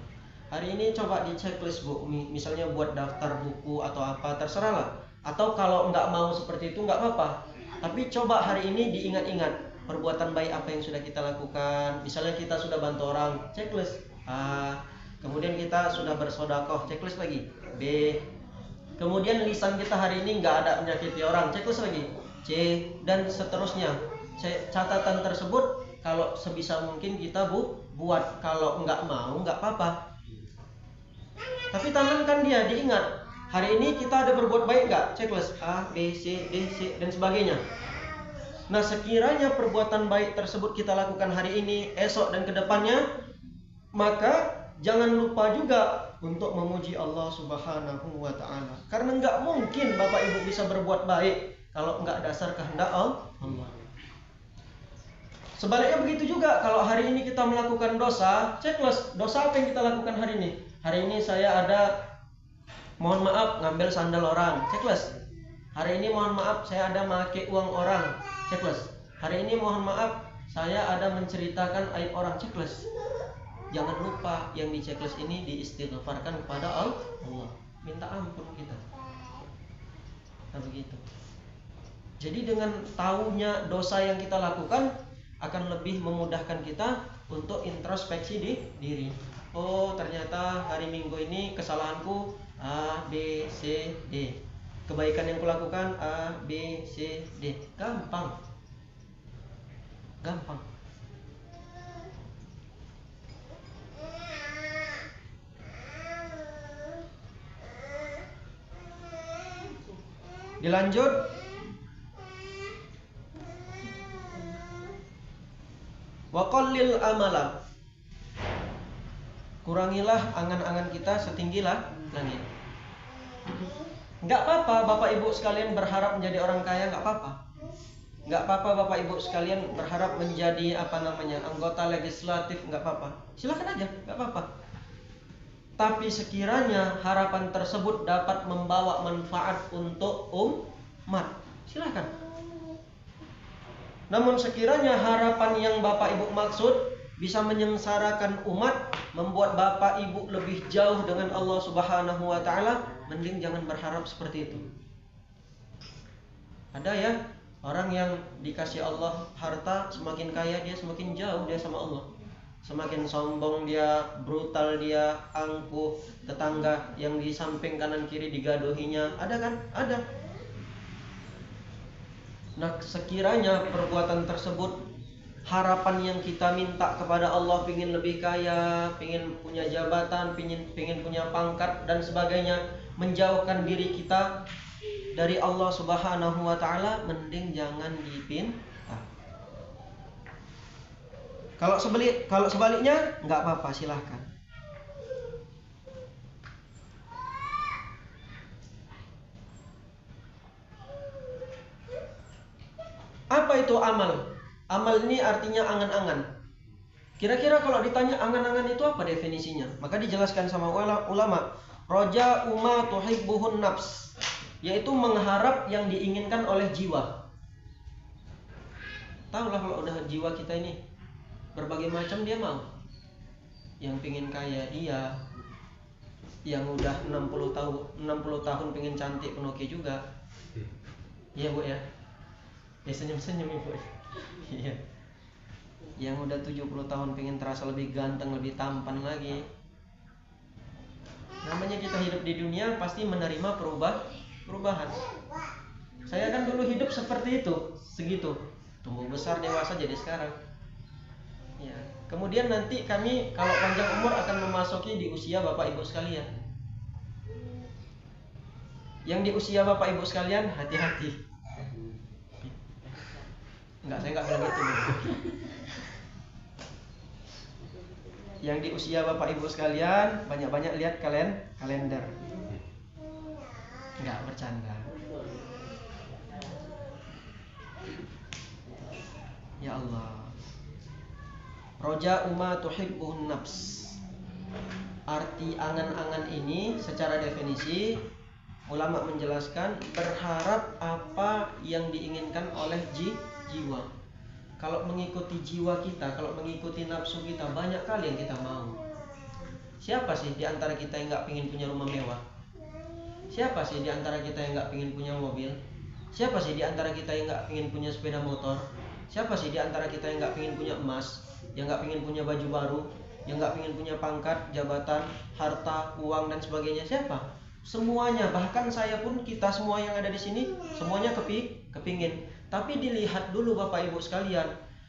Hari ini coba di checklist Bu, misalnya buat daftar buku atau apa, terserahlah. Atau kalau nggak mau seperti itu nggak apa-apa. Tapi coba hari ini diingat-ingat perbuatan baik apa yang sudah kita lakukan. Misalnya kita sudah bantu orang, checklist A. Kemudian kita sudah bersedekah, checklist lagi B. Kemudian lisan kita hari ini nggak ada menyakiti orang, checklist lagi C, dan seterusnya. Catatan tersebut kalau sebisa mungkin kita buat. Kalau nggak mau nggak apa-apa. Tapi tanamkan dia, diingat. Hari ini kita ada berbuat baik nggak? Checklist A, B, C, D, C, dan sebagainya. Nah, sekiranya perbuatan baik tersebut kita lakukan hari ini, esok, dan kedepannya, maka jangan lupa juga untuk memuji Allah Subhanahu wa ta'ala. Karena nggak mungkin Bapak Ibu bisa berbuat baik kalau nggak dasar kehendak Allah. Sebaliknya begitu juga, kalau hari ini kita melakukan dosa, checklist, dosa apa yang kita lakukan hari ini? Hari ini saya ada, mohon maaf, ngambil sandal orang, checklist. Hari ini mohon maaf, saya ada memakai uang orang, checklist. Hari ini mohon maaf, saya ada menceritakan aib orang, checklist. Jangan lupa yang di checklist ini diistighfarkan kepada Allah. Minta ampun kita. Nah begitu. Jadi dengan tahunya dosa yang kita lakukan akan lebih memudahkan kita untuk introspeksi di diri. Oh, ternyata hari Minggu ini kesalahanku A, B, C, D. kebaikan yang kulakukan A, B, C, D. Gampang. Dilanjut. Wa qallil amala. Kurangilah angan-angan kita setinggi langit. Enggak apa-apa Bapak Ibu sekalian berharap menjadi orang kaya, enggak apa-apa. Enggak apa-apa Bapak Ibu sekalian berharap menjadi anggota legislatif, enggak apa-apa. Silakan aja, enggak apa-apa. Tapi sekiranya harapan tersebut dapat membawa manfaat untuk umat, silakan. Namun sekiranya harapan yang Bapak Ibu maksud bisa menyengsarakan umat, membuat Bapak Ibu lebih jauh dengan Allah Subhanahu wa taala, mending jangan berharap seperti itu. Ada ya orang yang dikasih Allah harta, semakin kaya dia semakin jauh dia sama Allah. Semakin sombong dia, brutal dia, angkuh, tetangga yang di samping kanan kiri digadohinya. Ada kan? Ada. Nah, sekiranya perbuatan tersebut, harapan yang kita minta kepada Allah, pingin lebih kaya, pingin punya jabatan, pingin punya pangkat dan sebagainya, menjauhkan diri kita dari Allah Subhanahu wa taala, mending jangan dipinta. Kalau sebaliknya nggak apa-apa, silahkan. Apa itu amal? Amal ini artinya angan-angan. Kira-kira kalau ditanya angan-angan itu apa definisinya? Maka dijelaskan sama ulama, roja uma tuhibbuhun nafs, yaitu mengharap yang diinginkan oleh jiwa. Tahulah kalau udah jiwa kita ini berbagai macam dia mau. Yang pingin kaya iya, yang udah 60 tahun pingin cantik Penoki juga. Iya Bu ya. Ya senyum-senyum Ibu. Iya. Yang udah 70 tahun pengen terasa lebih ganteng, lebih tampan lagi. Namanya kita hidup di dunia pasti menerima perubahan. Saya kan dulu hidup seperti itu, segitu. Tumbuh besar dewasa jadi sekarang. Ya. Kemudian nanti kami kalau panjang umur akan memasuki di usia Bapak Ibu sekalian. Yang di usia Bapak Ibu sekalian hati-hati. Enggak, saya enggak bilang gitu. Yang di usia Bapak Ibu sekalian, banyak-banyak lihat kalender. Enggak, bercanda. Ya Allah. Roja umma tuhibbun nafs. Arti angan-angan ini secara definisi ulama menjelaskan berharap apa yang diinginkan oleh jiwa. Kalau mengikuti jiwa kita, kalau mengikuti nafsu kita, banyak kali yang kita mau. Siapa sih di antara kita yang gak pengen punya rumah mewah? Siapa sih di antara kita yang gak pengen punya mobil? Siapa sih di antara kita yang gak pengen punya sepeda motor? Siapa sih di antara kita yang gak pengen punya emas? Yang gak pengen punya baju baru? Yang gak pengen punya pangkat, jabatan, harta, uang dan sebagainya? Siapa? Semuanya, bahkan saya pun, kita semua yang ada di sini, semuanya kepingin. Tapi dilihat dulu Bapak Ibu sekalian,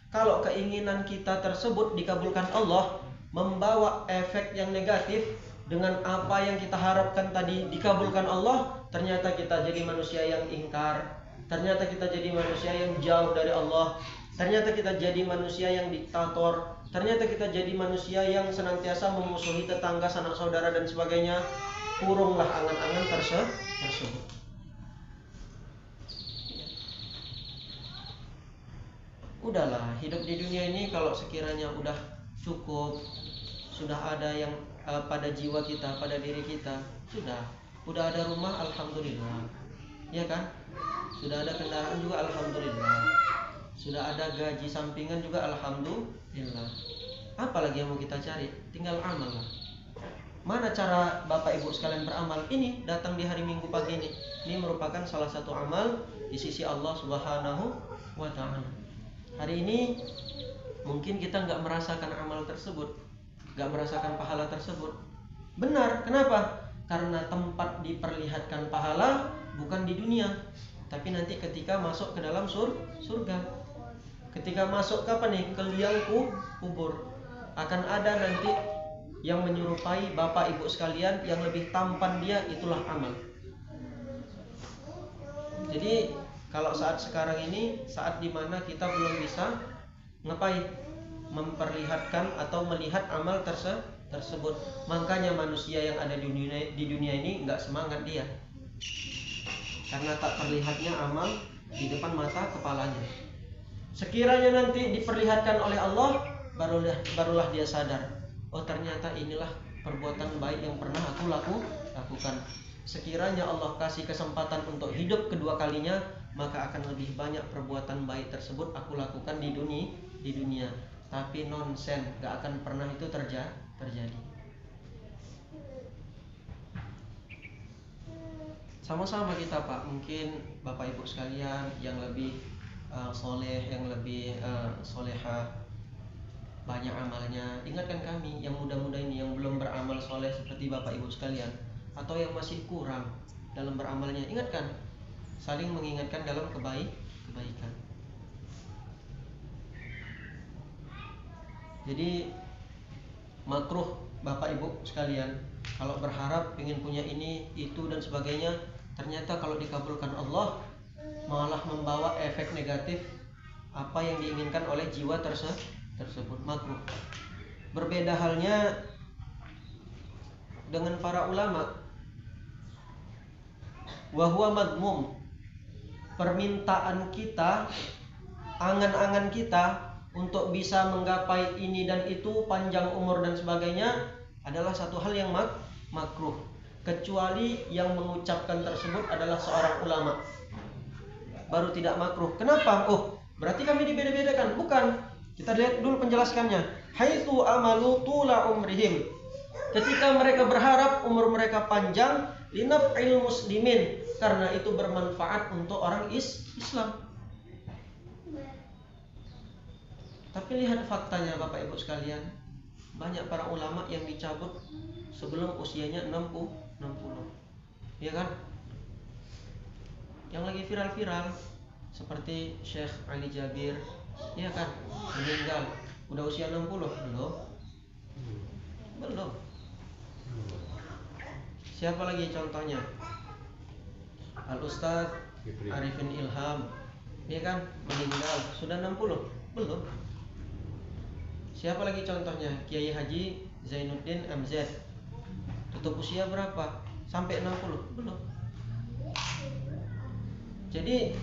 kalau keinginan kita tersebut dikabulkan Allah, membawa efek yang negatif dengan apa yang kita harapkan tadi dikabulkan Allah, ternyata kita jadi manusia yang ingkar, ternyata kita jadi manusia yang jauh dari Allah, ternyata kita jadi manusia yang diktator, ternyata kita jadi manusia yang senantiasa memusuhi tetangga, sanak saudara dan sebagainya. Kurunglah angan-angan tersebut. Udahlah, hidup di dunia ini kalau sekiranya udah cukup, sudah ada yang pada jiwa kita, pada diri kita, udah ada rumah, alhamdulillah, ya kan? Sudah ada kendaraan juga, alhamdulillah. Sudah ada gaji sampingan juga, alhamdulillah. Apalagi yang mau kita cari? Tinggal amal lah. Mana cara Bapak Ibu sekalian beramal? Ini datang di hari Minggu pagi ini. Ini merupakan salah satu amal di sisi Allah Subhanahu wa ta'ala. Hari ini mungkin kita nggak merasakan amal tersebut, nggak merasakan pahala tersebut. Benar, kenapa? Karena tempat diperlihatkan pahala bukan di dunia, tapi nanti ketika masuk ke dalam surga. Ketika masuk ke apa nih? Ke liang kubur. Akan ada nanti yang menyerupai Bapak Ibu sekalian, yang lebih tampan dia, itulah amal. Jadi kalau saat sekarang ini, saat dimana kita belum bisa ngapain? Memperlihatkan atau melihat amal tersebut. Makanya manusia yang ada di dunia ini nggak semangat dia, karena tak terlihatnya amal di depan mata kepalanya. Sekiranya nanti diperlihatkan oleh Allah, barulah dia sadar, oh ternyata inilah perbuatan baik yang pernah aku lakukan. Sekiranya Allah kasih kesempatan untuk hidup kedua kalinya, maka akan lebih banyak perbuatan baik tersebut aku lakukan di dunia. Tapi nonsen, gak akan pernah itu terjadi. Sama-sama kita Pak, mungkin Bapak Ibu sekalian yang lebih soleh, yang lebih soleha, banyak amalnya, ingatkan kami yang muda-muda ini yang belum beramal soleh seperti Bapak Ibu sekalian, atau yang masih kurang dalam beramalnya, ingatkan, saling mengingatkan dalam kebaikan. Jadi makruh Bapak Ibu sekalian kalau berharap ingin punya ini, itu dan sebagainya, ternyata kalau dikabulkan Allah malah membawa efek negatif apa yang diinginkan oleh jiwa tersebut, makruh. Berbeda halnya dengan para ulama, wa huwa madmum. Permintaan kita, angan-angan kita untuk bisa menggapai ini dan itu, panjang umur dan sebagainya, adalah satu hal yang makruh, kecuali yang mengucapkan tersebut adalah seorang ulama, baru tidak makruh. Kenapa? Oh, berarti kami dibeda-bedakan? Bukan. Kita lihat dulu penjelasannya. Haitsu amalu tula umrihim. Ketika mereka berharap umur mereka panjang, linaf'il muslimin, karena itu bermanfaat untuk orang Islam. Tapi lihat faktanya Bapak Ibu sekalian, banyak para ulama yang dicabut sebelum usianya 60. Ya kan? Yang lagi viral-viral seperti Syekh Ali Jabir, ya kan? Meninggal udah usia 60. Belum. Siapa lagi contohnya? Al-Ustaz Arifin Ilham, ya kan? Meninggal sudah 60. Belum. Siapa lagi contohnya? Kiai Haji Zainuddin MZ, tutup usia berapa? Sampai 60? Belum. Jadi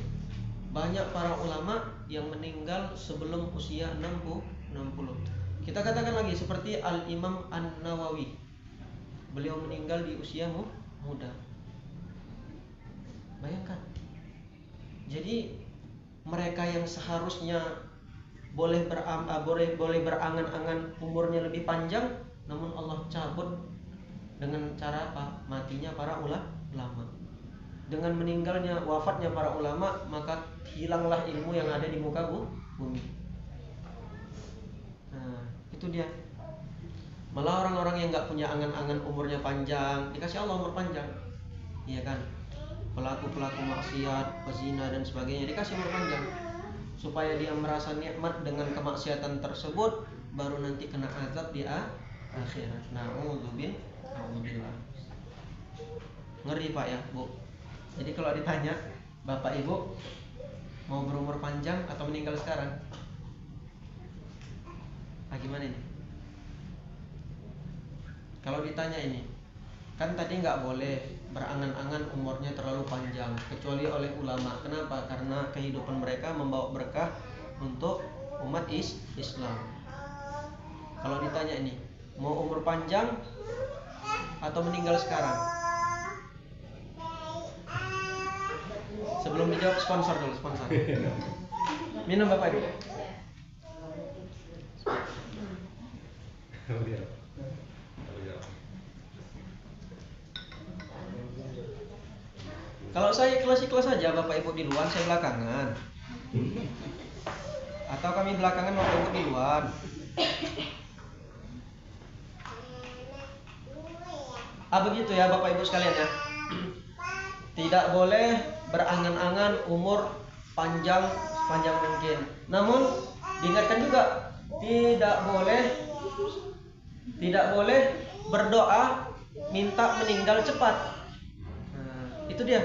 banyak para ulama yang meninggal sebelum usia 60. Kita katakan lagi seperti Al-Imam An-Nawawi, beliau meninggal di usia muda. Bayangkan. Jadi mereka yang seharusnya boleh berangan-angan umurnya lebih panjang, namun Allah cabut dengan cara apa? Matinya para ulama. Dengan meninggalnya, wafatnya para ulama, maka hilanglah ilmu yang ada di muka bumi. Nah, itu dia. Malah orang-orang yang nggak punya angan-angan umurnya panjang, dikasih Allah umur panjang, iya kan? Pelaku-pelaku maksiat, pezina dan sebagainya, dikasih umur panjang supaya dia merasa nikmat dengan kemaksiatan tersebut, baru nanti kena azab di akhirat. Na'udzubillah. Ngeri Pak ya Bu. Jadi kalau ditanya, Bapak Ibu mau berumur panjang atau meninggal sekarang? Gimana ini? Kalau ditanya ini, kan tadi nggak boleh berangan-angan umurnya terlalu panjang kecuali oleh ulama. Kenapa? Karena kehidupan mereka membawa berkah untuk umat Islam. Kalau ditanya ini, mau umur panjang atau meninggal sekarang? Sebelum dijawab, sponsor dulu, sponsor. Minum Bapak Ibu. Kalau saya ikhlas-ikhlas saja, Bapak Ibu di luar, saya belakangan. Atau kami belakangan, Bapak Ibu di luar. Begitu ya Bapak Ibu sekalian ya. Tidak boleh berangan-angan umur panjang mungkin. Namun diingatkan juga tidak boleh berdoa minta meninggal cepat. Nah, itu dia.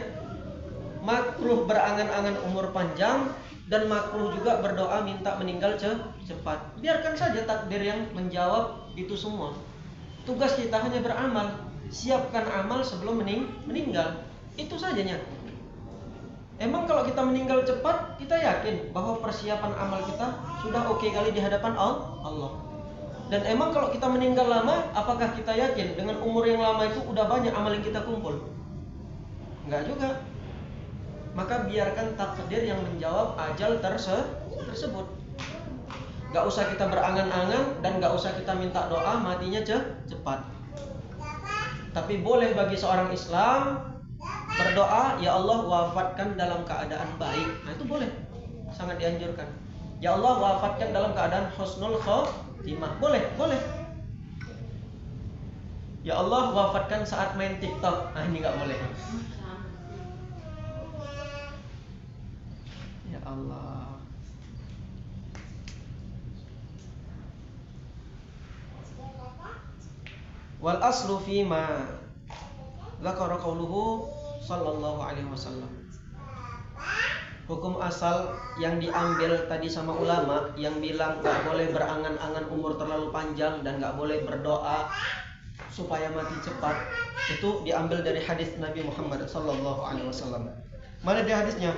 Makruh berangan-angan umur panjang dan makruh juga berdoa minta meninggal cepat. Biarkan saja takdir yang menjawab itu semua. Tugas kita hanya beramal. Siapkan amal sebelum meninggal. Itu sajanya. Emang kalau kita meninggal cepat, kita yakin bahwa persiapan amal kita sudah oke kali di hadapan Allah. Dan emang kalau kita meninggal lama, apakah kita yakin dengan umur yang lama itu udah banyak amal yang kita kumpul? Enggak juga. Maka biarkan takdir yang menjawab ajal tersebut. Enggak usah kita berangan-angan dan enggak usah kita minta doa matinya cepat. Tapi boleh bagi seorang Islam berdoa, ya Allah wafatkan dalam keadaan baik. Nah itu boleh, sangat dianjurkan. Ya Allah wafatkan dalam keadaan husnul khotimah. Boleh. Ya Allah wafatkan saat main TikTok. Nah ini nggak boleh. Ya Allah. Wal aslu fima dzakara qauluhu sallallahu alaihi wasallam. Hukum asal yang diambil tadi sama ulama yang bilang gak boleh berangan-angan umur terlalu panjang dan gak boleh berdoa supaya mati cepat, itu diambil dari hadis Nabi Muhammad sallallahu alaihi wasallam. Mana dia hadisnya?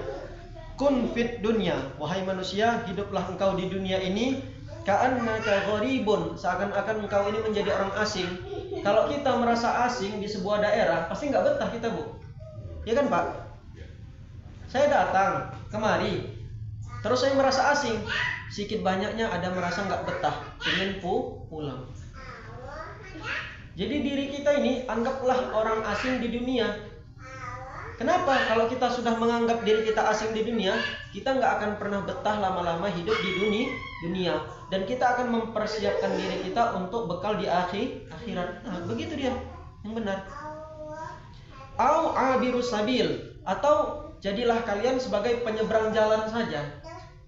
Kun fit dunya, wahai manusia, hiduplah engkau di dunia ini ka'annaka gharibun, seakan-akan engkau ini menjadi orang asing. Kalau kita merasa asing di sebuah daerah, pasti nggak betah kita, Bu. Ya kan, Pak? Saya datang kemari, terus saya merasa asing. Sedikit banyaknya ada merasa nggak betah, ingin pulang. Jadi diri kita ini anggaplah orang asing di dunia. Kenapa? Kalau kita sudah menganggap diri kita asing di dunia, kita nggak akan pernah betah lama-lama hidup di dunia. Dan kita akan mempersiapkan diri kita untuk bekal di akhirat. Nah, begitu dia yang benar. Au abirus sabil, atau jadilah kalian sebagai penyeberang jalan saja.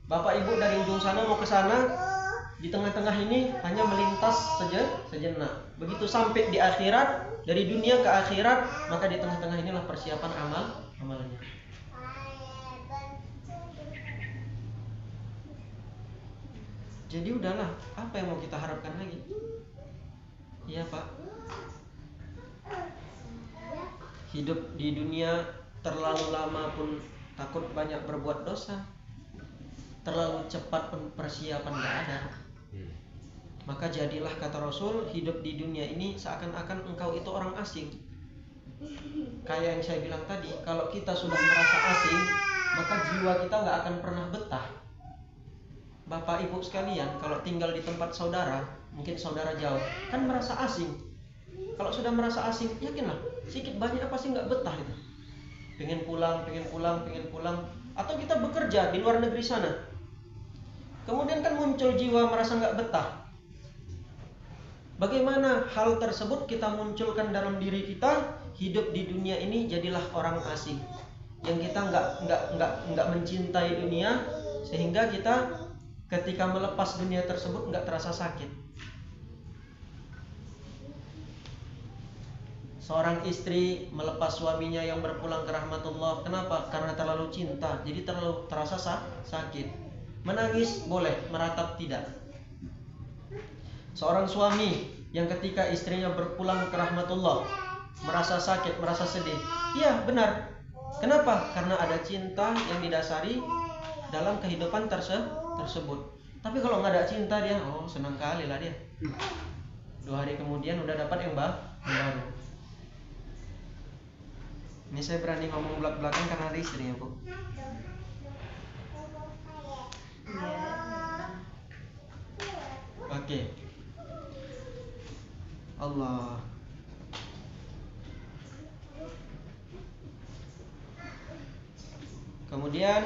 Bapak Ibu dari ujung sana mau ke sana, di tengah-tengah ini hanya melintas sejenak. Begitu sampai di akhirat, dari dunia ke akhirat, maka di tengah-tengah inilah persiapan amalnya. Jadi udahlah, apa yang mau kita harapkan lagi? Iya, Pak. Hidup di dunia terlalu lama pun takut banyak berbuat dosa. Terlalu cepat pun persiapan gak ada. Maka jadilah, kata Rasul, hidup di dunia ini seakan-akan engkau itu orang asing. Kayak yang saya bilang tadi, kalau kita sudah merasa asing, maka jiwa kita gak akan pernah betah. Bapak Ibu sekalian, kalau tinggal di tempat saudara, mungkin saudara jauh, kan merasa asing. Kalau sudah merasa asing, yakinlah, sedikit banyak pasti nggak betah itu. Pengen pulang. Atau kita bekerja di luar negeri sana, kemudian kan muncul jiwa merasa nggak betah. Bagaimana hal tersebut kita munculkan dalam diri kita? Hidup di dunia ini jadilah orang asing, yang kita nggak mencintai dunia, sehingga kita ketika melepas dunia tersebut nggak terasa sakit. Seorang istri melepas suaminya yang berpulang ke rahmatullah. Kenapa? Karena terlalu cinta, jadi terlalu terasa sakit. Menangis boleh, meratap tidak. Seorang suami yang ketika istrinya berpulang ke rahmatullah merasa sakit, merasa sedih. Iya, benar. Kenapa? Karena ada cinta yang didasari dalam kehidupan tersebut. Tapi kalau nggak ada cinta, dia senang kali lah dia. 2 hari kemudian udah dapat yang baru. Ini saya berani ngomong belak-belakan karena ada istri ya, Bu. Oke. Allah. Kemudian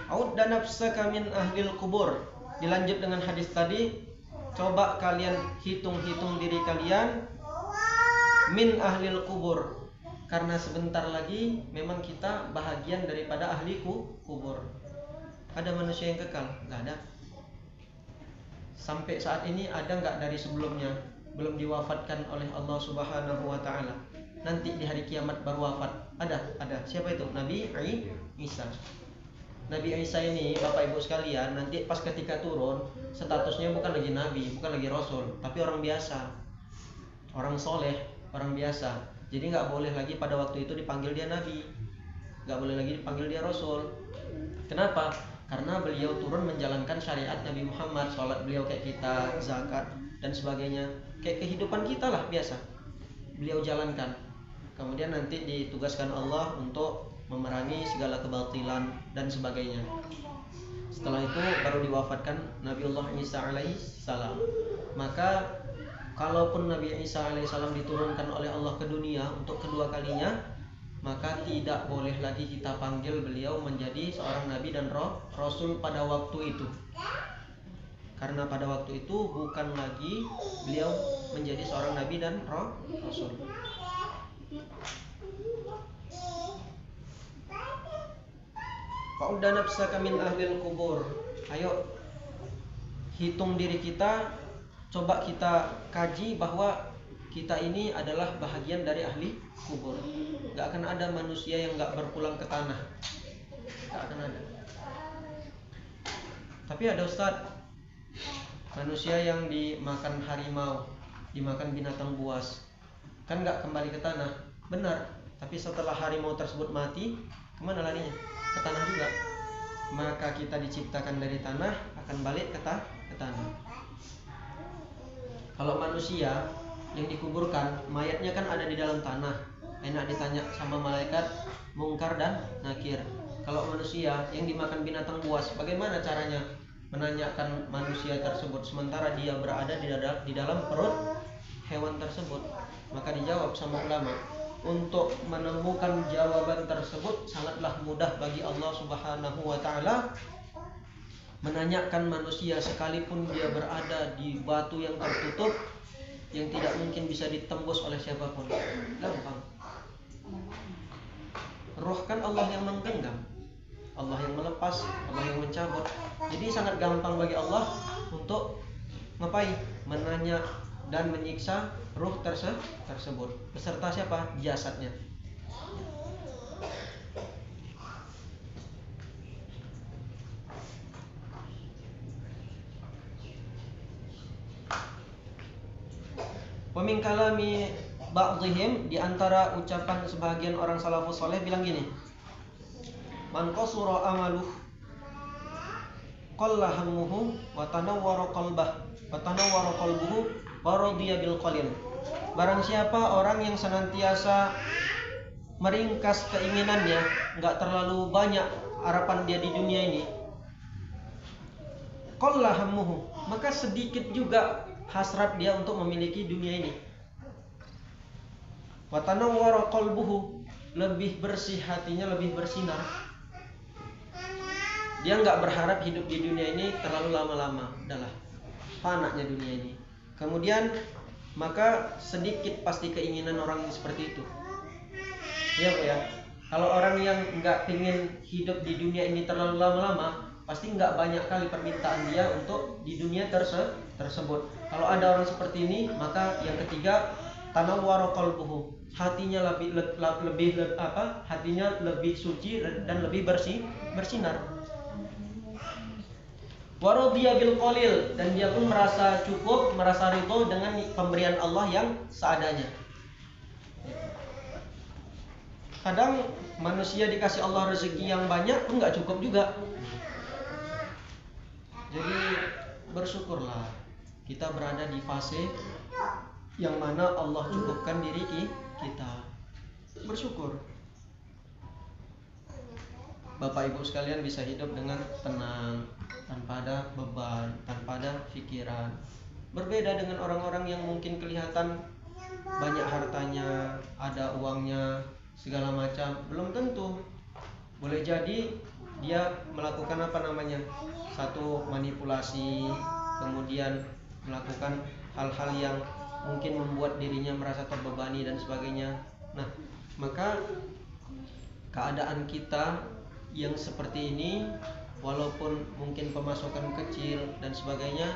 Audda nafsaka min ahlil kubur. Dilanjut dengan hadis tadi. Coba kalian hitung-hitung diri kalian min ahlil kubur. Karena sebentar lagi memang kita bahagian daripada ahli kubur. Ada manusia yang kekal? Nggak ada. Sampai saat ini ada nggak dari sebelumnya belum diwafatkan oleh Allah Subhanahu wa taala? Nanti di hari kiamat baru wafat. Ada. Siapa itu? Nabi Isa. Nabi Isa ini, Bapak Ibu sekalian, nanti pas ketika turun, statusnya bukan lagi nabi, bukan lagi rasul, tapi orang biasa. Orang soleh, orang biasa. Jadi nggak boleh lagi pada waktu itu dipanggil dia nabi, nggak boleh lagi dipanggil dia rasul. Kenapa? Karena beliau turun menjalankan syariat Nabi Muhammad, sholat beliau kayak kita, zakat dan sebagainya, kayak kehidupan kita lah biasa. Beliau jalankan. Kemudian nanti ditugaskan Allah untuk memerangi segala kebatilan dan sebagainya. Setelah itu baru diwafatkan Nabiullah Isa alaihissalam. Maka kalaupun Nabi Isa alaihissalam diturunkan oleh Allah ke dunia untuk kedua kalinya, maka tidak boleh lagi kita panggil beliau menjadi seorang nabi dan rasul pada waktu itu. Karena pada waktu itu bukan lagi beliau menjadi seorang nabi dan rasul. Fa'udda nafsaka min ahlil kubur. Ayo hitung diri kita, coba kita kaji bahwa kita ini adalah bahagian dari ahli kubur. Gak akan ada manusia yang gak berpulang ke tanah. Gak akan ada. Tapi ada Ustaz, manusia yang dimakan harimau, dimakan binatang buas, kan gak kembali ke tanah. Benar. Tapi setelah harimau tersebut mati, kemana larinya? Ke tanah juga. Maka kita diciptakan dari tanah, akan balik ke tanah. Kalau manusia yang dikuburkan, mayatnya kan ada di dalam tanah, enak ditanya sama malaikat Mungkar dan Nakir. Kalau manusia yang dimakan binatang buas, bagaimana caranya menanyakan manusia tersebut sementara dia berada di dalam perut hewan tersebut? Maka dijawab sama ulama, untuk menemukan jawaban tersebut sangatlah mudah bagi Allah Subhanahu wa taala. Menanyakan manusia sekalipun dia berada di batu yang tertutup, yang tidak mungkin bisa ditembus oleh siapapun, gampang. Roh kan Allah yang menggenggam, Allah yang melepas, Allah yang mencabut. Jadi sangat gampang bagi Allah untuk ngapain? Menanya dan menyiksa ruh tersebut beserta siapa? Jasadnya. Wa min kalami ba'dihim, di antara ucapan sebagian orang salafus saleh bilang gini, man qasura amaluh qalla hammuhu wa tanawwara qalbuhu wa radiya bil qalil. Barang siapa orang yang senantiasa meringkas keinginannya, enggak terlalu banyak harapan dia di dunia ini, qalla hammuhu, maka sedikit juga hasrat dia untuk memiliki dunia ini. Wa tanawwara qalbuhu, lebih bersih hatinya, lebih bersinar. Dia enggak berharap hidup di dunia ini terlalu lama-lama, udahlah fananya dunia ini. Kemudian maka sedikit pasti keinginan orang seperti itu. Iya Pak ya. Kalau orang yang enggak ingin hidup di dunia ini terlalu lama-lama, pasti enggak banyak kali permintaan dia untuk di dunia tersebut. Kalau ada orang seperti ini, maka yang ketiga, tanawwara qalbuhu, hatinya lebih suci dan lebih bersinar. Wa radiya bil qalil, dan dia pun merasa cukup, merasa ridho dengan pemberian Allah yang seadanya. Kadang manusia dikasih Allah rezeki yang banyak pun nggak cukup juga. Jadi bersyukurlah kita berada di fase yang mana Allah cukupkan diri kita. Bersyukur. Bapak Ibu sekalian bisa hidup dengan tenang, tanpa ada beban, tanpa ada pikiran. Berbeda dengan orang-orang yang mungkin kelihatan banyak hartanya, ada uangnya, segala macam. Belum tentu. Boleh jadi dia melakukan satu manipulasi, kemudian melakukan hal-hal yang mungkin membuat dirinya merasa terbebani dan sebagainya. Nah, maka keadaan kita yang seperti ini, walaupun mungkin pemasukan kecil dan sebagainya,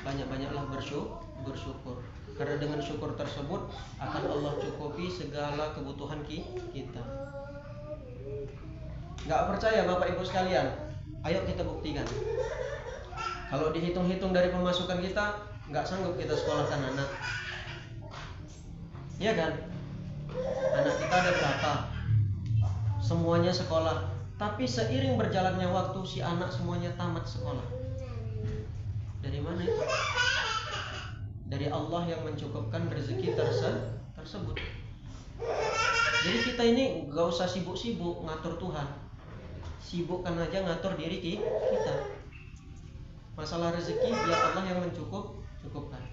banyak-banyaklah bersyukur. Karena dengan syukur tersebut akan Allah cukupi segala kebutuhan kita. Gak percaya Bapak Ibu sekalian? Ayo kita buktikan. Kalau dihitung-hitung dari pemasukan kita, gak sanggup kita sekolahkan anak. Iya kan? Anak kita ada berapa? Semuanya sekolah. Tapi seiring berjalannya waktu, si anak semuanya tamat sekolah. Dari mana itu? Dari Allah yang mencukupkan rezeki tersebut. Jadi kita ini gak usah sibuk-sibuk ngatur Tuhan. Sibukkan aja ngatur diri kita. Masalah rezeki biar Allah yang mencukupkan.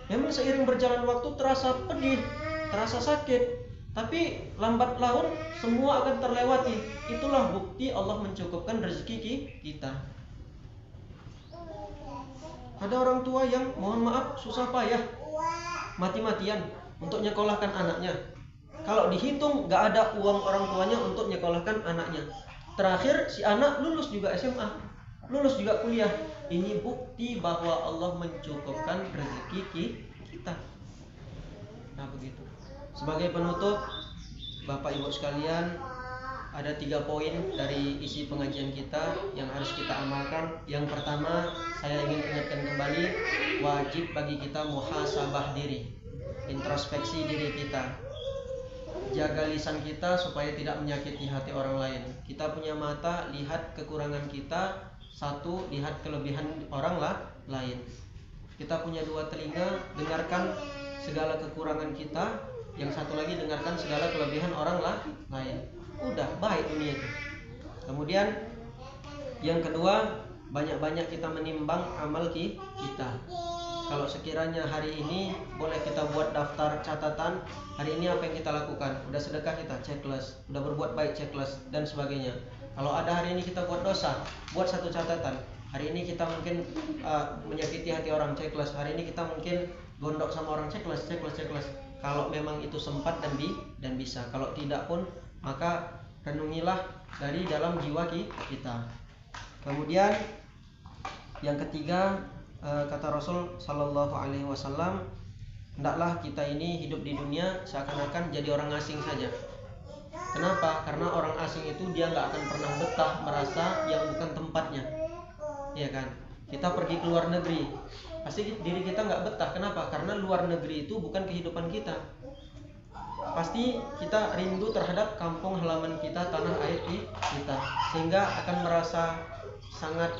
Memang seiring berjalan waktu terasa pedih, terasa sakit, tapi lambat laun semua akan terlewati. Itulah bukti Allah mencukupkan rezeki kita. Ada orang tua yang mohon maaf susah payah, mati-matian untuk nyekolahkan anaknya. Kalau dihitung gak ada uang orang tuanya untuk nyekolahkan anaknya. Terakhir si anak lulus juga SMA, lulus juga kuliah. Ini bukti bahwa Allah mencukupkan rezeki kita. Nah begitu. Sebagai penutup, Bapak Ibu sekalian, ada 3 poin dari isi pengajian kita yang harus kita amalkan. Yang pertama, saya ingin ingatkan kembali, wajib bagi kita muhasabah diri, introspeksi diri kita. Jaga lisan kita supaya tidak menyakiti hati orang lain. Kita punya mata, lihat kekurangan kita. 1, lihat kelebihan orang lain. Kita punya 2 telinga, dengarkan segala kekurangan kita. Yang 1 lagi, dengarkan segala kelebihan orang lain. Udah baik dunia itu. Kemudian yang kedua, banyak-banyak kita menimbang amal kita. Kalau sekiranya hari ini boleh kita buat daftar catatan, hari ini apa yang kita lakukan. Udah sedekah kita, checklist. Udah berbuat baik, checklist, dan sebagainya. Kalau ada hari ini kita buat dosa, buat 1 catatan. Hari ini kita mungkin menyakiti hati orang, checklist. Hari ini kita mungkin gondok sama orang, checklist. Kalau memang itu sempat dan bisa. Kalau tidak pun, maka renungilah dari dalam jiwa kita. Kemudian yang ketiga, kata Rasul Sallallahu Alaihi Wasallam, hendaklah kita ini hidup di dunia seakan-akan jadi orang asing saja. Kenapa? Karena orang asing itu dia nggak akan pernah betah merasa yang bukan tempatnya, ya kan? Kita pergi ke luar negeri, pasti diri kita nggak betah. Kenapa? Karena luar negeri itu bukan kehidupan kita. Pasti kita rindu terhadap kampung halaman kita, tanah air kita, sehingga akan merasa sangat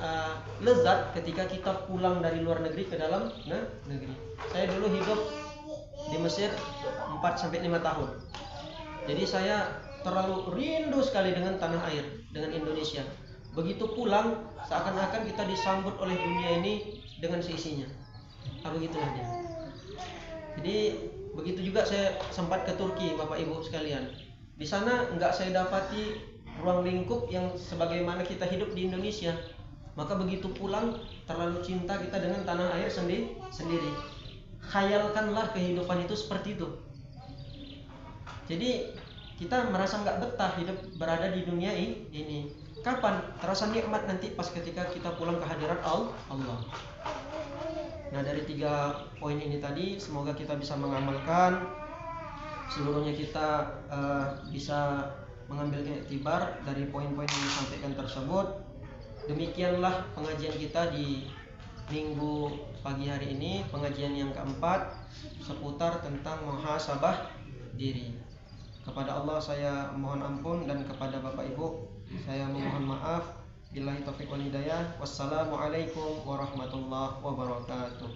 lezat ketika kita pulang dari luar negeri ke dalam negeri. Saya dulu hidup di Mesir 4-5 tahun. Jadi saya terlalu rindu sekali dengan tanah air, dengan Indonesia. Begitu pulang, seakan-akan kita disambut oleh dunia ini dengan seisinya. Begitulah dia. Jadi begitu juga saya sempat ke Turki, Bapak Ibu sekalian. Di sana enggak saya dapati ruang lingkup yang sebagaimana kita hidup di Indonesia. Maka begitu pulang, terlalu cinta kita dengan tanah air sendiri. Khayalkanlah kehidupan itu seperti itu. Jadi kita merasa nggak betah hidup berada di dunia ini. Kapan? Terasa nikmat nanti pas ketika kita pulang ke hadirat Allah. Nah, dari 3 poin ini tadi, semoga kita bisa mengamalkan. Seluruhnya kita bisa mengambil iktibar dari poin-poin yang disampaikan tersebut. Demikianlah pengajian kita di minggu pagi hari ini, pengajian yang keempat seputar tentang muhasabah diri. Kepada Allah saya mohon ampun, dan kepada Bapak Ibu saya memohon maaf. Billahi taufiq wal hidayah. Wassalamualaikum warahmatullahi wabarakatuh.